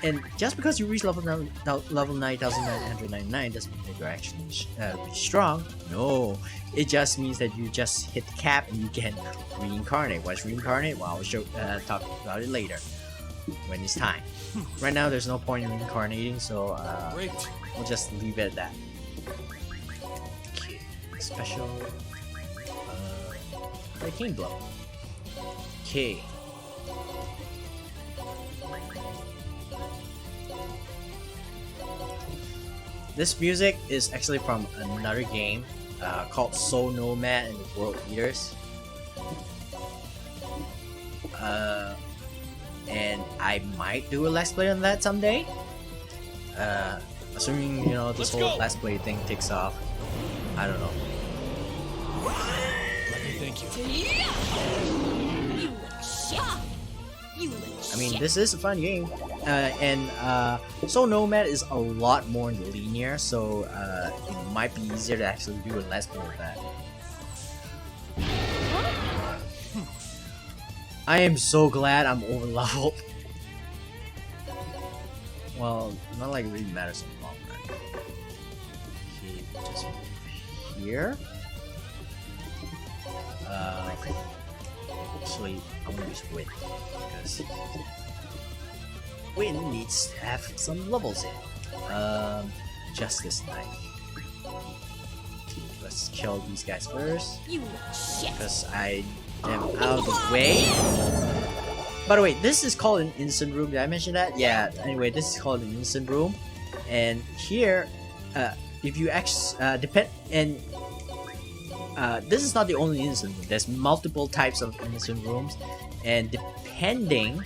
and just because you reach level 9,999 doesn't mean that you're actually really strong. No, it just means that you just hit the cap and you can reincarnate. What's reincarnate? Well, I'll show talk about it later when it's time. Right now, there's no point in reincarnating, so Great. we'll just leave it at that. Okay, special hurricane blow. Okay. This music is actually from another game called Soul Nomad and the World Eaters. And I might do a let's play on that someday. Assuming, you know, this Let's whole go. let's play thing takes off. I don't know. Let me thank you. You little shit! You little I mean, shit! this is a fun game, and Soul Nomad is a lot more linear, so it might be easier to actually do a let's play with that. I am so glad I'm over leveled. Well, not like it really matters in the long run. Okay, just here. Actually, I want to use Wind because Wind needs to have some levels in. Justice Knife. Okay, let's kill these guys first You little shit! because I am out of the way. By the way, this is called an instant room. Did I mention that? Yeah. Anyway, this is called an instant room, and here, if you actually this is not the only instant room. There's multiple types of instant rooms, and depending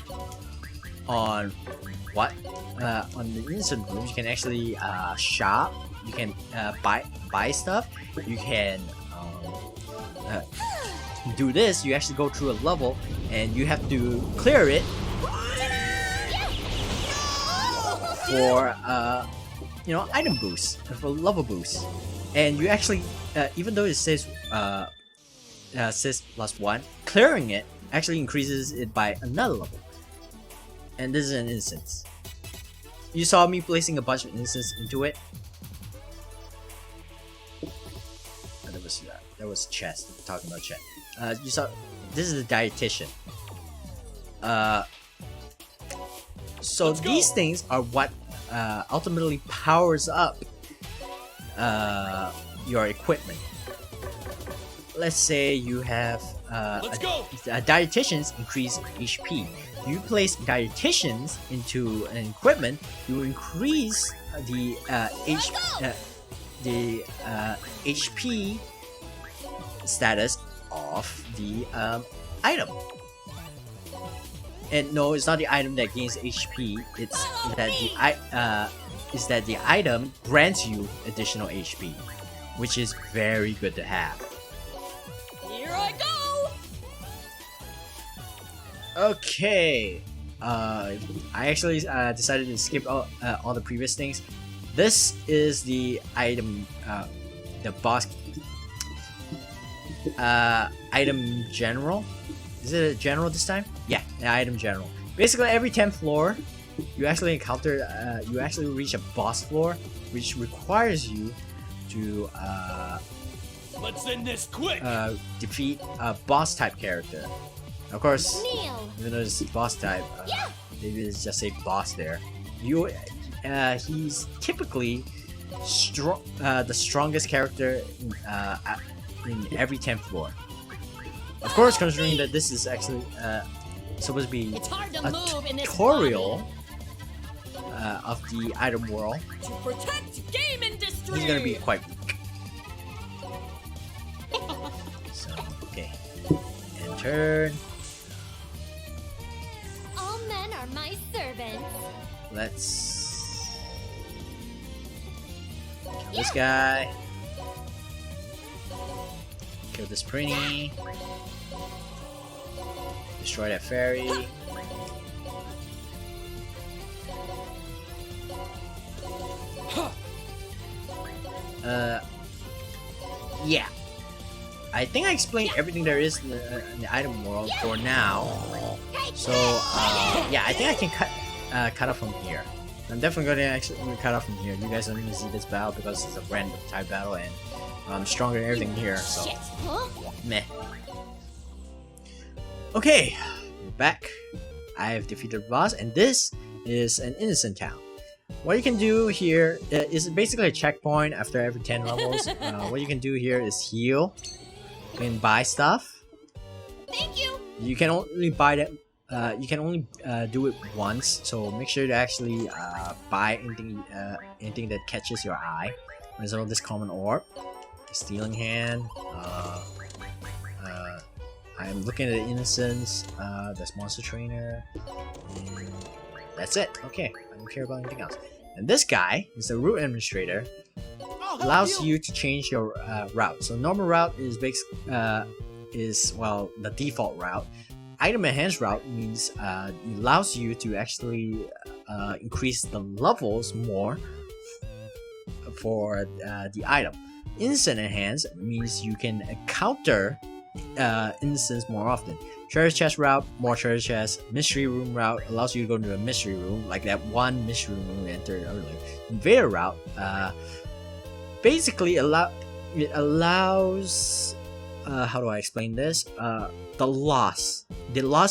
on what on the instant rooms, you can actually shop. You can buy stuff. You can do this. You actually go through a level, and you have to clear it for you know, item boosts, for level boosts. And you actually, even though it says +1, clearing it actually increases it by another level. And this is an instance. You saw me placing a bunch of instances into it. That was chest. Talking about chest. You saw. This is the dietitian. So these things are what ultimately powers up your equipment. Let's say you have dietitians increase HP. You place dietitians into an equipment, you increase the HP status of the item. And no, it's not the item that gains HP. It's that the item grants you additional HP, which is very good to have. Here I go! Okay, I actually decided to skip all the previous things. This is the item, the boss item general. Is it a general this time? Yeah, the item general. Basically, every 10th floor, you actually encounter, you actually reach a boss floor, which requires you to Let's end this quick. defeat a boss type character. Of course, Kneel. even though it's boss type, maybe it's just a boss there. You, he's typically the strongest character in every 10th floor. Of course, considering that this is actually supposed to be It's hard to a move in this tutorial of the item world, To protect game industry. he's gonna be quite weak. So, okay. And turn. All men are my servants. Let's kill this guy. Kill this Prinny. Destroy that fairy. Yeah. I think I explained everything there is in the item world for now. So, yeah, I think I can cut off from here. I'm definitely going to actually cut off from here. You guys don't even see this battle because it's a random type battle and I'm stronger than everything here, so Shit. Huh? meh. Okay, we're back. I have defeated the boss, and this is an innocent town. What you can do here is basically a checkpoint after every 10 levels. What you can do here is heal. You can buy stuff. Thank you. You can only buy that. You can only do it once, so make sure to actually buy anything that catches your eye. For example, this common orb, stealing hand. I'm looking at the innocence. This monster trainer. And that's it. Okay, I don't care about anything else. And this guy is the route administrator. Allows you to change your route. So normal route is well the default route. Item enhanced route means it allows you to actually increase the levels more for the item. Instant enhanced means you can encounter instance more often. Treasure chest route, more treasure chests. Mystery room route allows you to go into a mystery room, like that one mystery room we entered earlier. Invader route basically it allows how do I explain this? The lost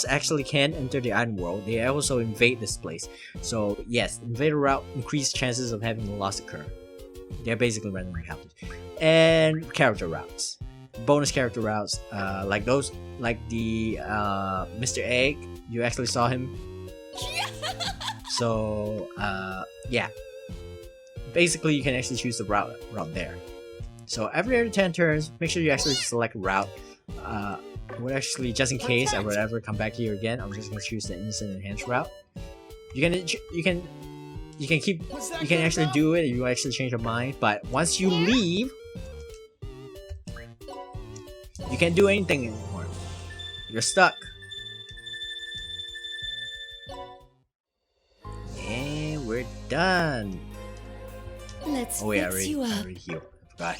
actually can enter the item world. They also invade this place. So yes, invader route increased chances of having the loss occur. They're basically random encounters. And character routes. Bonus character routes, like those, like the Mr. Egg. You actually saw him. So yeah, basically you can actually choose the route there. So every 10 turns, make sure you actually select route. Would actually, just in case I would ever come back here again, I'm just gonna choose the instant enhanced route. You can actually do it if you actually change your mind, but once you leave, you can't do anything anymore. You're stuck. And we're done. Let's Oh yeah, I fix you up. already healed. I forgot.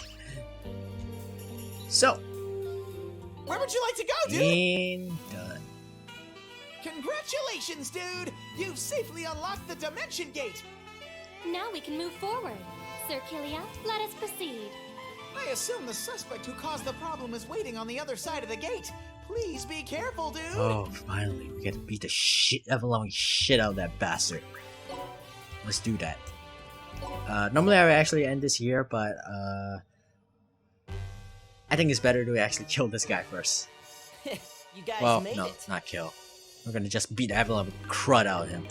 So, Where would you like to go, dude? and done. Congratulations, dude! You've safely unlocked the Dimension Gate! Now we can move forward. Sir Kilia, let us proceed. I assume the suspect who caused the problem is waiting on the other side of the gate. Please be careful, dude! Oh, finally, we get to beat the ever-loving shit out of that bastard. Let's do that. Normally I would actually end this here, but I think it's better to actually kill this guy first. You guys Well, made no, it. not kill. We're gonna just beat the ever-loving crud out of him.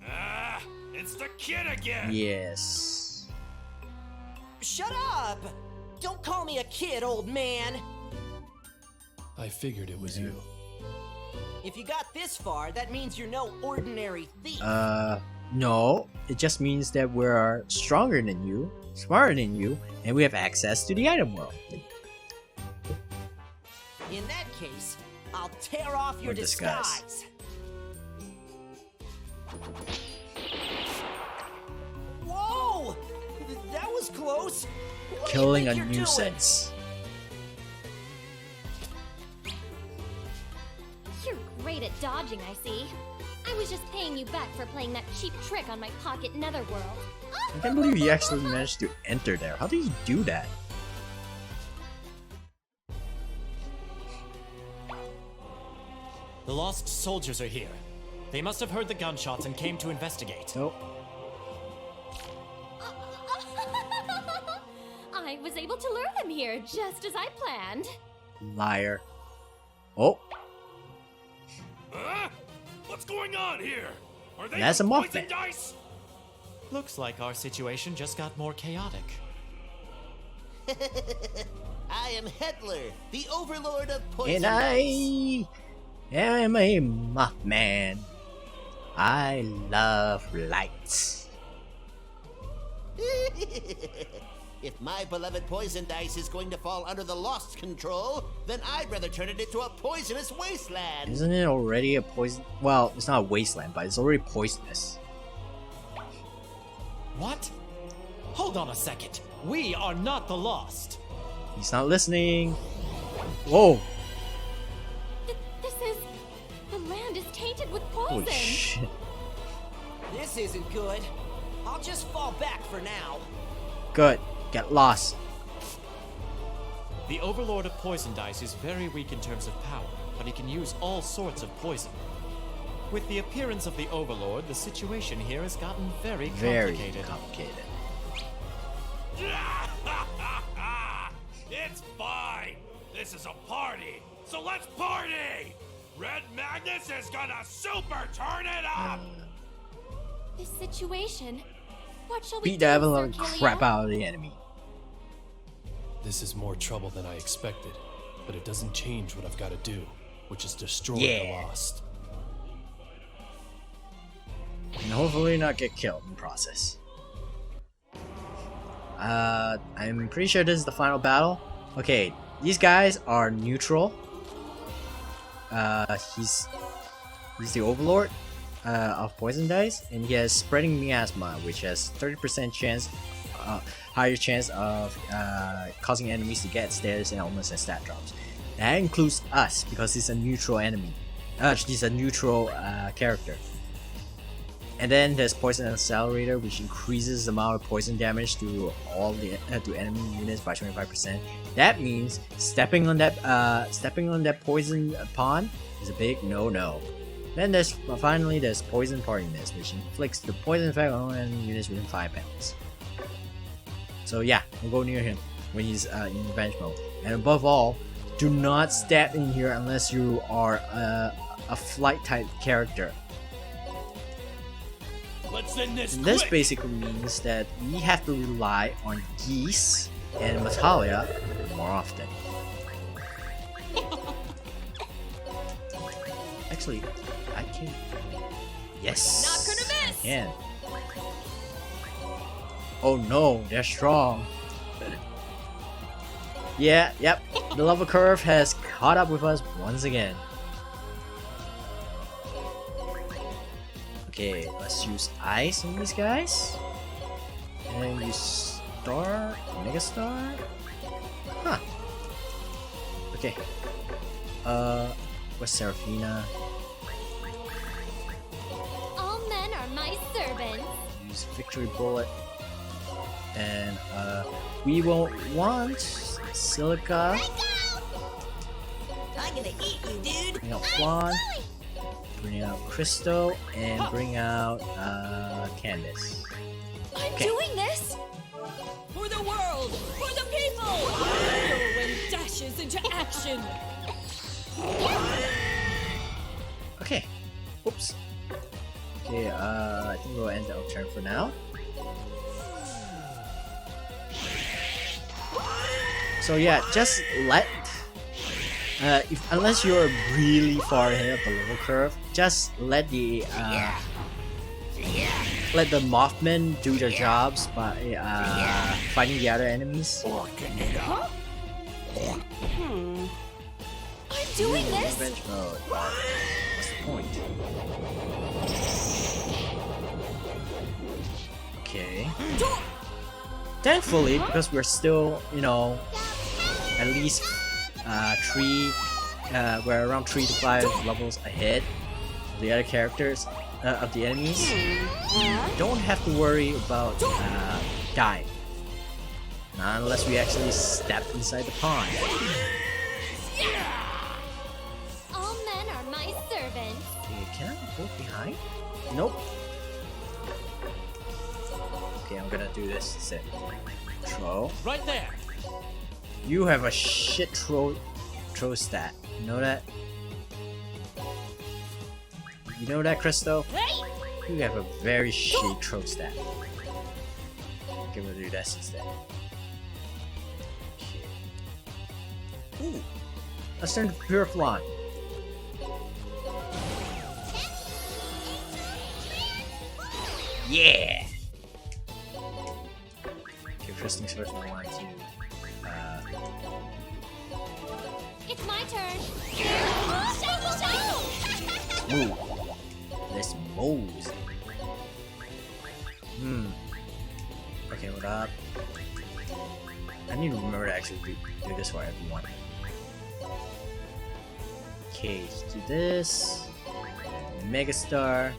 Ah, it's the kid again. Yes. Shut up! Don't call me a kid, old man. I figured it was you. If you got this far, that means you're no ordinary thief. No. It just means that we're stronger than you, smarter than you, and we have access to the item world. In that case, I'll tear off your Or disguise. disguise. Whoa! That was close. What do you Killing think a you're doing? nuisance. You're great at dodging, I see. I was just paying you back for playing that cheap trick on my pocket netherworld. I can't believe he actually managed to enter there. How did he do that? The lost soldiers are here. They must have heard the gunshots and came to investigate. Nope. I was able to lure them here just as I planned. Liar. Oh, Huh? What's going on here? Are they That's the a Mothman. Poisondise? Looks like our situation just got more chaotic. I am Headler, the overlord of and Poisondise. I am a Mothman. I love lights. If my beloved Poisondise is going to fall under the Lost control, then I'd rather turn it into a poisonous wasteland. Isn't it already a poison? Well, it's not a wasteland, but it's already poisonous. What? Hold on a second. We are not the Lost. He's not listening. Whoa! This is... The land is tainted with poison. Holy shit! This isn't good. I'll just fall back for now. Good. Get lost. The Overlord of Poisondise is very weak in terms of power, but he can use all sorts of poison. With the appearance of the Overlord, the situation here has gotten very Very complicated. complicated. It's fine. This is a party, so let's party. Red Magnus is gonna super turn it up. This situation... What shall we Beat do, the Sir ever Killia? crap out of the enemy. This is more trouble than I expected, but it doesn't change what I've got to do, which is destroy the Yeah. Lost. And hopefully not get killed in the process. I'm pretty sure this is the final battle. Okay, these guys are neutral. He's the Overlord of Poisondise, and he has spreading miasma, which has 30% chance, higher chance of causing enemies to get stairs and almost and stat drops. That includes us because he's a neutral enemy. He's a neutral character. And then there's Poison Accelerator, which increases the amount of poison damage to all the to enemy units by 25%. That means stepping on that poison pond is a big no-no. Then there's finally Poison Parting Mist, which inflicts the poison effect on all enemy units within 5 pounds. So yeah, we'll go near him when he's in revenge mode. And above all, do not step in here unless you are a flight type character. Let's end this And this quick. basically means that we have to rely on Geese and Metalia more often. Actually, I can. Yes. Not gonna miss. I can. Oh no, they're strong. Yeah, yep. The lava curve has caught up with us once again. Okay, let's use ice on these guys. And then use star, mega star. Huh. Okay. What's Seraphina? All men are my servants. Use victory bullet. And we won't want silica. I'm gonna eat you, dude. Bring out Flan. Bring out Crystal and bring out Candace. I'm Okay. doing this for the world, for the people. Whirlwind dashes into action. Okay. Oops. Okay, I think we'll end our turn for now. So yeah, just let unless you're really far ahead of the level curve, just let the Mothmen do their jobs by fighting the other enemies. I'm doing this? Revenge mode. What's the point? Okay. Thankfully, because we're still, you know, at least we're around 3 to 5 levels ahead of the other characters, of the enemies. Don't have to worry about dying. Not unless we actually step inside the pond. All men are my servants. Okay, can I go behind? Nope. Okay, I'm gonna do this instead. Throw. Right there. You have a shit throw stat. You know that? You know that, Crystal? You have a very shitty throw stat. Okay, we'll do this instead. Okay. Ooh. Let's turn to pure flan. Yeah! Okay, first things first, we want to It's my turn. move. Let's move. Okay, what up? I need to remember to actually do this for everyone. Okay, let's do this. Megastar.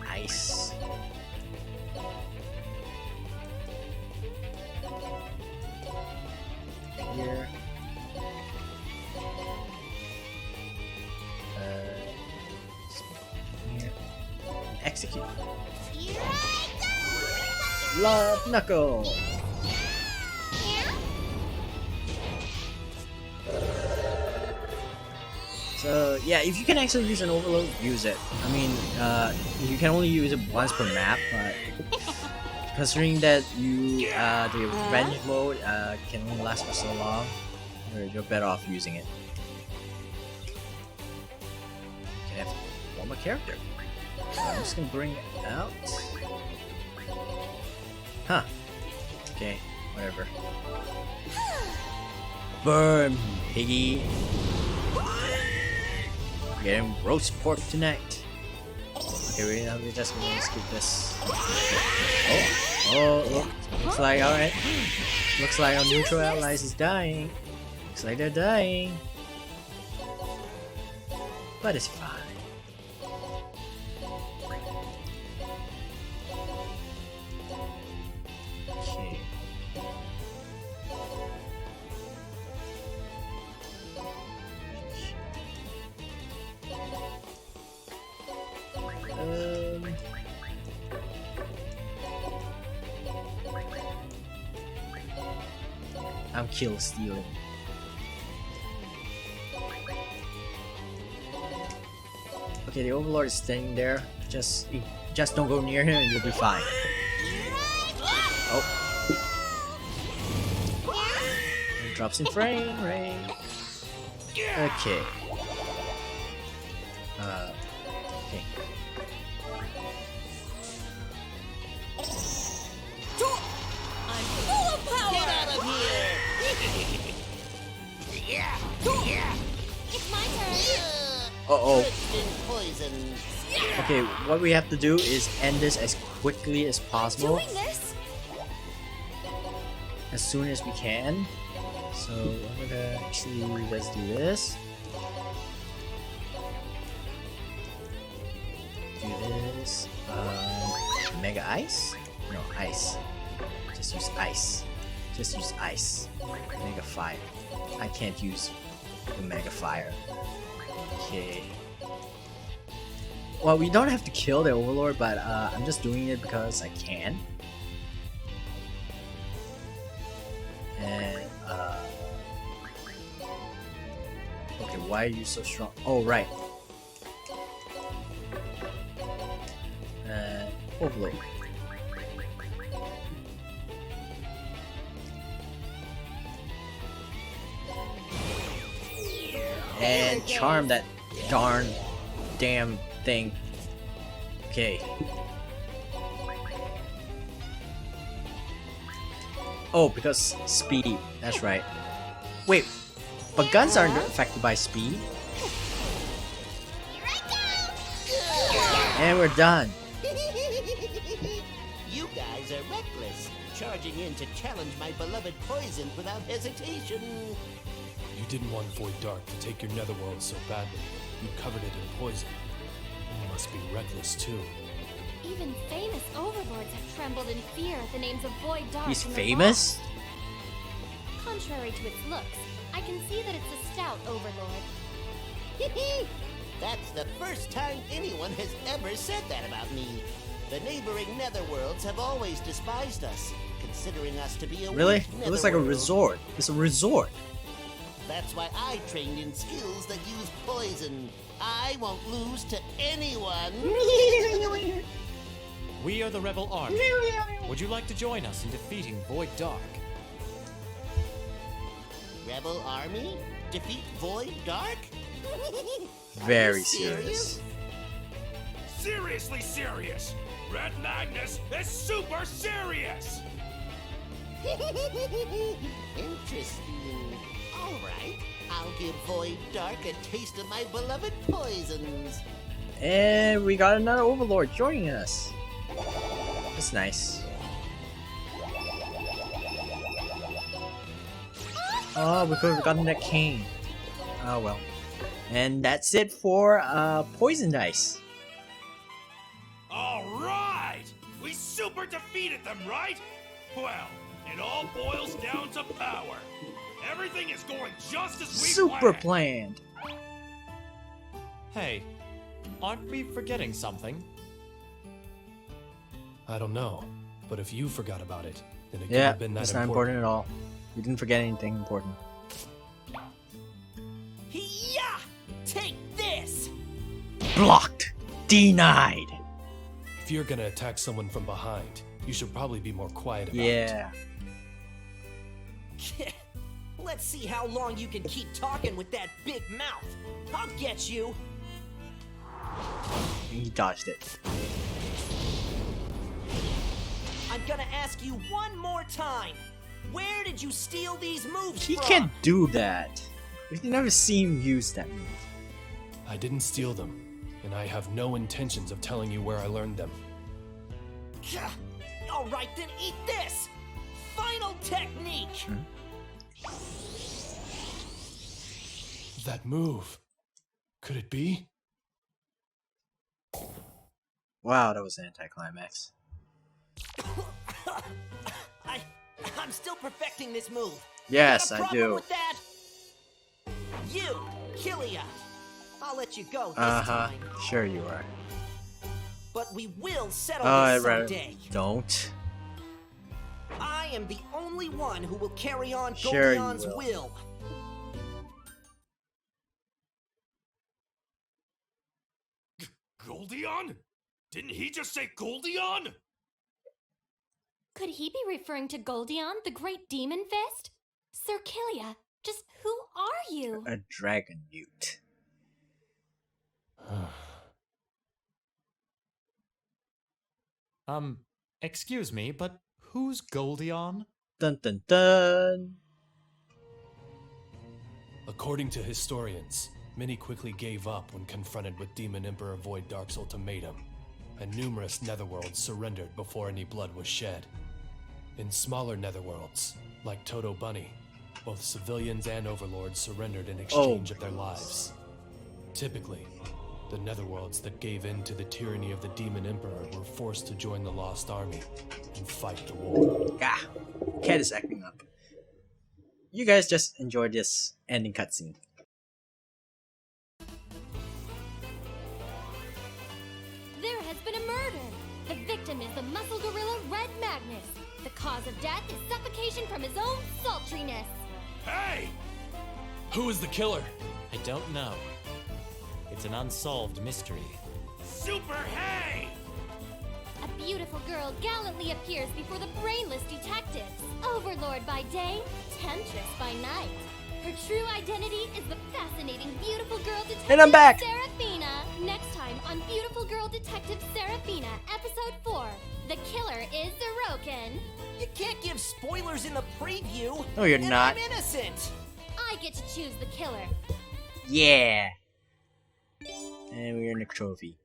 Ice. Here. Here. Execute. Love Knuckle. So yeah, if you can actually use an overload, use it. I mean, you can only use it once per map, but considering that the revenge mode can only last for so long, you're better off using it. Can I have one more character? I'm just gonna bring it out. Huh. Okay, whatever. Burn, piggy. Getting roast pork tonight. Okay, we're just gonna skip this. Oh, looks like, alright. Looks like our neutral allies is dying. Looks like they're dying. But it's fine. Okay. I'm kill stealing. Okay, the Overlord is standing there. Just don't go near him and you'll be fine. Oh. And drops in frame rate. Okay. Okay. I'm full of power! Get out of here! It's my turn. Uh-oh. Been poisoned. Okay, what we have to do is end this as quickly as possible. Doing this? As soon as we can. So I'm gonna actually let's do this. Do this. Mega ice? No, ice. Just use ice. Just use ice. Mega fire. I can't use the mega fire. Okay. Well, we don't have to kill the Overlord, but I'm just doing it because I can. And okay, why are you so strong? Oh, right. Overlord. And charm that damn thing. Okay. Oh, because speed. That's right. Wait, but guns aren't affected by speed. Here I go! And we're done. You guys are reckless, charging in to challenge my beloved Poison without hesitation. You didn't want Void Dark to take your netherworld so badly. You covered it in poison. You must be reckless too. Even famous overlords have trembled in fear at the names of Void Dark. He's and the famous? Lost. Contrary to its looks, I can see that it's a stout overlord. That's the first time anyone has ever said that about me. The neighboring netherworlds have always despised us, considering us to be a Really? weak It looks like a netherworld. resort. It's a resort. That's why I trained in skills that use poison. I won't lose to anyone. We are the Rebel Army. Would you like to join us in defeating Void Dark? Rebel Army? Defeat Void Dark? Very serious? serious. Seriously serious! Red Magnus is super serious! Interesting. Alright, I'll give Void Dark a taste of my beloved poisons. And we got another overlord joining us. That's nice. Oh, we could have gotten that cane. Oh well. And that's it for Poisondise. Alright! We super defeated them, right? Well, it all boils down to power. Everything is going just as we Super planned. planned. Hey, aren't we forgetting something? I don't know, but if you forgot about it, then it could Yeah, have been that it's not important at all. We didn't forget anything important. Hiya! Take this! Blocked. Denied. If you're gonna attack someone from behind, you should probably be more quiet about it. Yeah. Let's see how long you can keep talking with that big mouth. I'll get you. He dodged it. I'm gonna ask you one more time. Where did you steal these moves He from? can't do that. We've never seen him use that move. I didn't steal them, and I have no intentions of telling you where I learned them. Gah. All right, then eat this. Final technique. That move. Could it be? Wow, that was an anticlimax. I'm still perfecting this move. Yes, Got a I problem do. with that? You, Killia. I'll let you go this time. Sure you are. But we will settle Oh, this I'd rather someday. don't. I am the only one who will carry on Sure you Goldion's will. will. Goldion? Didn't he just say Goldion? Could he be referring to Goldion, the Great Demon Fist? Sir Killia, just who are you? A dragon newt. Excuse me, but who's Goldion? Dun dun dun. According to historians, many quickly gave up when confronted with Demon Emperor Void Dark's ultimatum, and numerous netherworlds surrendered before any blood was shed. In smaller netherworlds, like Toto Bunny, both civilians and overlords surrendered in exchange of their lives. Typically, the netherworlds that gave in to the tyranny of the Demon Emperor were forced to join the Lost Army and fight the war. Ah, cat is acting up. You guys just enjoy this ending cutscene. There has been a murder. The victim is the muscle gorilla Red Magnus. The cause of death is suffocation from his own sultriness. Hey! Who is the killer? I don't know. It's an unsolved mystery. Super Hey! A beautiful girl gallantly appears before the brainless detectives. Overlord by day, temptress by night. Her true identity is the fascinating beautiful girl detective And I'm back! Seraphina. Next time on Beautiful Girl Detective Seraphina, episode 4. The killer is Zeroken. You can't give spoilers in the preview. No, you're and not. I'm innocent. choose the killer. Yeah. And we earn a trophy.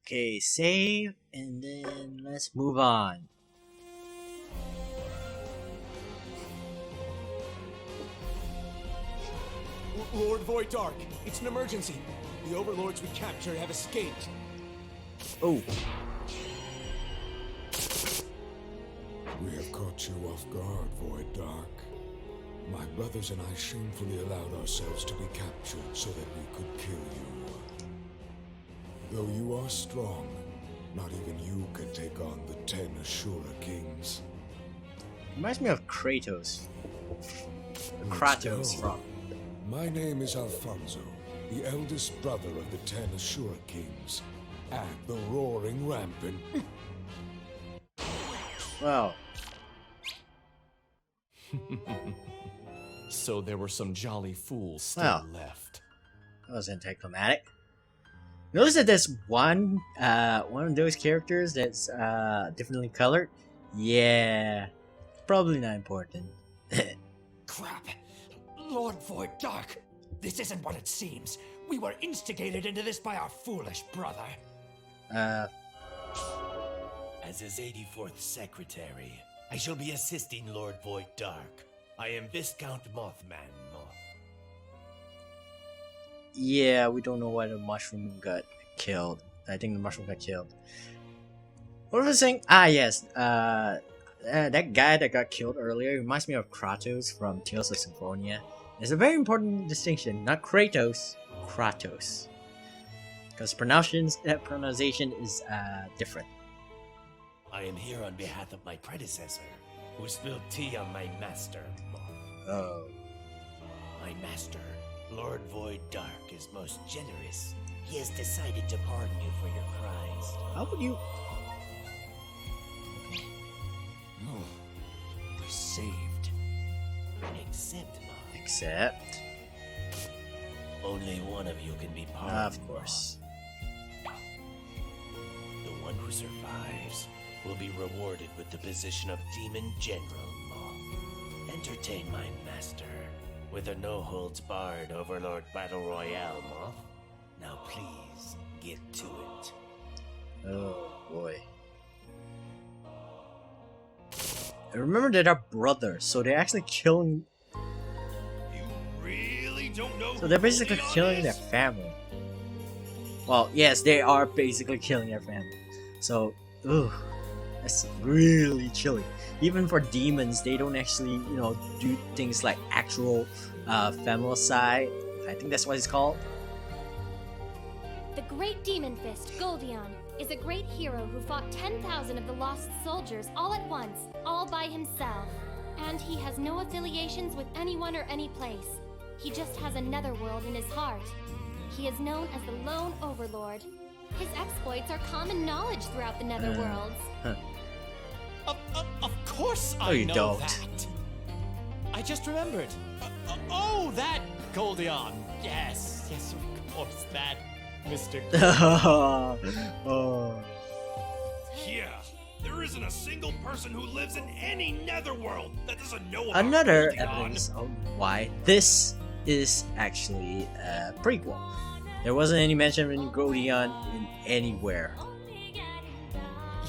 Okay, save, and then let's move on. Lord Void Dark, it's an emergency. The overlords we captured have escaped. Oh, We have caught you off guard, Void Dark. My brothers and I shamefully allowed ourselves to be captured so that we could kill you. Though you are strong, not even you can take on the 10 Ashura kings. reminds me of Kratos. Kratos from. My name is Alfonso, the eldest brother of the 10 Ashura kings, and the Roaring Rampant. Wow. So there were some jolly fools still Well. left. That was anticlimactic. Notice that there's one of those characters that's differently colored. Yeah, probably not important. Crap! Lord Void Dark! This isn't what it seems. We were instigated into this by our foolish brother. As his 84th secretary, I shall be assisting Lord Void Dark. I am Viscount Mothman. Yeah, we don't know why the mushroom got killed. I think the mushroom got killed. What was I saying? Ah, yes. That guy that got killed earlier reminds me of Kratos from Tales of Symphonia. It's a very important distinction. Not Kratos, Kratos. Because pronunciation is different. I am here on behalf of my predecessor, who spilled tea on my master. Oh. My master, Lord Void Dark, is most generous. He has decided to pardon you for your crimes. How would you... We're saved. Except, Mom, Except... only one of you can be pardoned. Of course. The one who survives will be rewarded with the position of Demon General, Moth. Entertain my master with a no-holds-barred Overlord Battle Royale, Moth. Now please, get to it. Oh boy. I remember that they're brothers, so they're actually killing... You really don't know. So they're who basically Leon killing is? their family. Well, yes, they are basically killing their family. So, ugh, that's really chilling. Even for demons, they don't actually, do things like actual femicide. I think that's what it's called. The great demon fist, Goldion, is a great hero who fought 10,000 of the lost soldiers all at once, all by himself. And he has no affiliations with anyone or any place. He just has a netherworld in his heart. He is known as the Lone Overlord. His exploits are common knowledge throughout the netherworlds. Of course No, I you know don't. that. I just remembered. Oh, that Goldion. Yes, of course, that Mr. Oh. Yeah, there isn't a single person who lives in any netherworld that doesn't know about Another Goldion. evidence of why this is actually a prequel. There wasn't any mention of any Goldion in anywhere.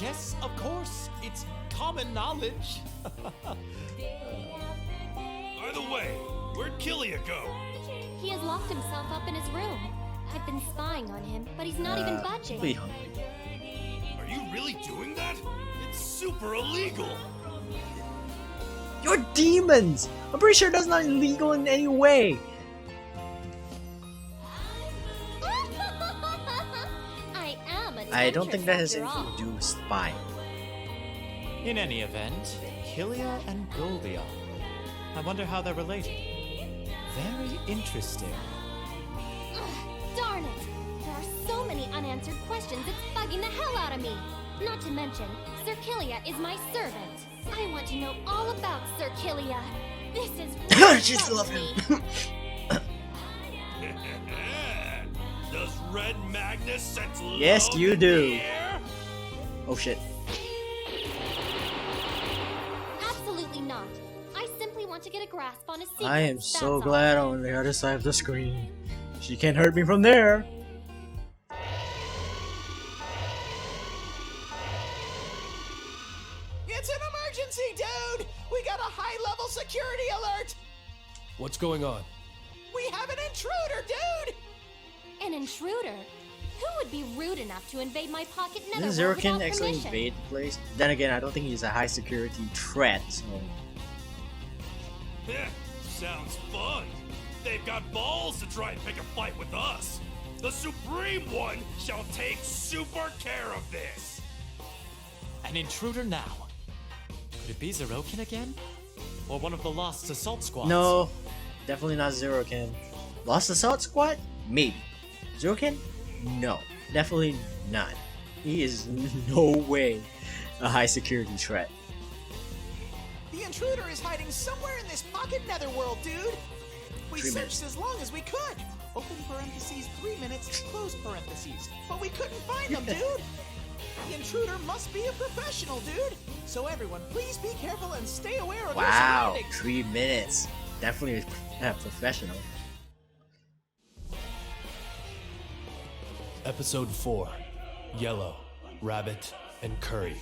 Yes, of course. It's common knowledge. By the way, where'd Killia go? He has locked himself up in his room. I've been spying on him, but he's not even budging. Pretty hungry. Are you really doing that? It's super illegal. You're demons! I'm pretty sure that's not illegal in any way. I am a I don't think that has temptress anything after to do all. with spying. In any event, Killia and Goldion. I wonder how they're related. Very interesting. Ugh, darn it! There are so many unanswered questions, it's bugging the hell out of me! Not to mention, Sir Killia is my servant. I want to know all about Sir Killia. This is really Just bugging love him. me. Does Red Magnus sense love Yes, you in do. the air? Oh shit. Absolutely not. I simply want to get a grasp grasp on a secret. I am that's so all. glad I'm on the other side of the screen. She can't hurt me from there. It's an emergency, dude! We got a high-level security alert! What's going on? We have an intruder, dude! An intruder? Who would be rude enough to invade my pocket Didn't netherworld Zerokin without actually permission? invade the place? Then again, I don't think he's a high security threat, so... Heh, sounds fun. They've got balls to try and pick a fight with us. The Supreme One shall take super care of this. An intruder now. Could it be Zerokin again? Or one of the Lost Assault Squads? No, definitely not Zerokin. Lost Assault Squad? Maybe. Zerokin? No, definitely not. He is no way a high security threat. The intruder is hiding somewhere in this pocket netherworld, dude! We 3 searched minutes. as long as we could! Open parentheses, 3 minutes, close parentheses. But we couldn't find them, dude! The intruder must be a professional, dude! So everyone, please be careful and stay aware of your Wow, surroundings! 3 minutes. Definitely a professional. Episode 4 Yellow, Rabbit, and Curry.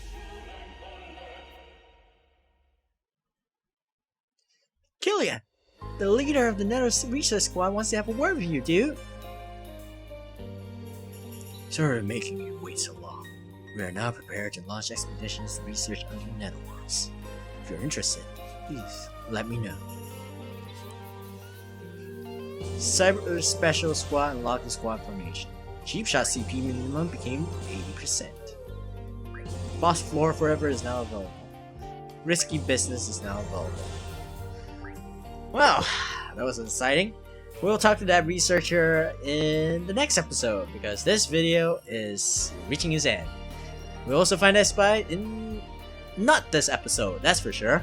Killia, the leader of the Nether Research Squad, wants to have a word with you, dude. Sorry for making you wait so long. We are now prepared to launch expeditions to research other netherworlds. If you're interested, please let me know. Cyber Special Squad unlocked in squad formation. Cheap shot CP minimum became 80%. Boss floor forever is now available. Risky business is now available. Well, that was exciting. We'll talk to that researcher in the next episode because this video is reaching its end. We'll also find that spy in not this episode, that's for sure.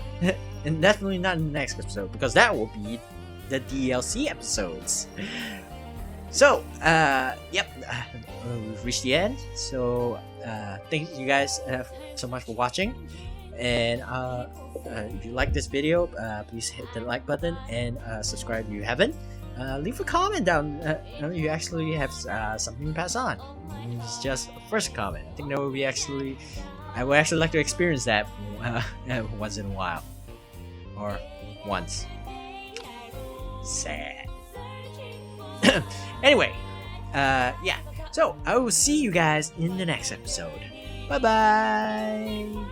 And definitely not in the next episode because that will be the DLC episodes. So, yep, we've reached the end. So, thank you guys so much for watching. And if you like this video, please hit the like button and subscribe if you haven't. Leave a comment down if you actually have something to pass on. It's just a first comment. I think that would be I would actually like to experience that once in a while. Or once. Sad. Anyway, yeah. So, I will see you guys in the next episode. Bye bye!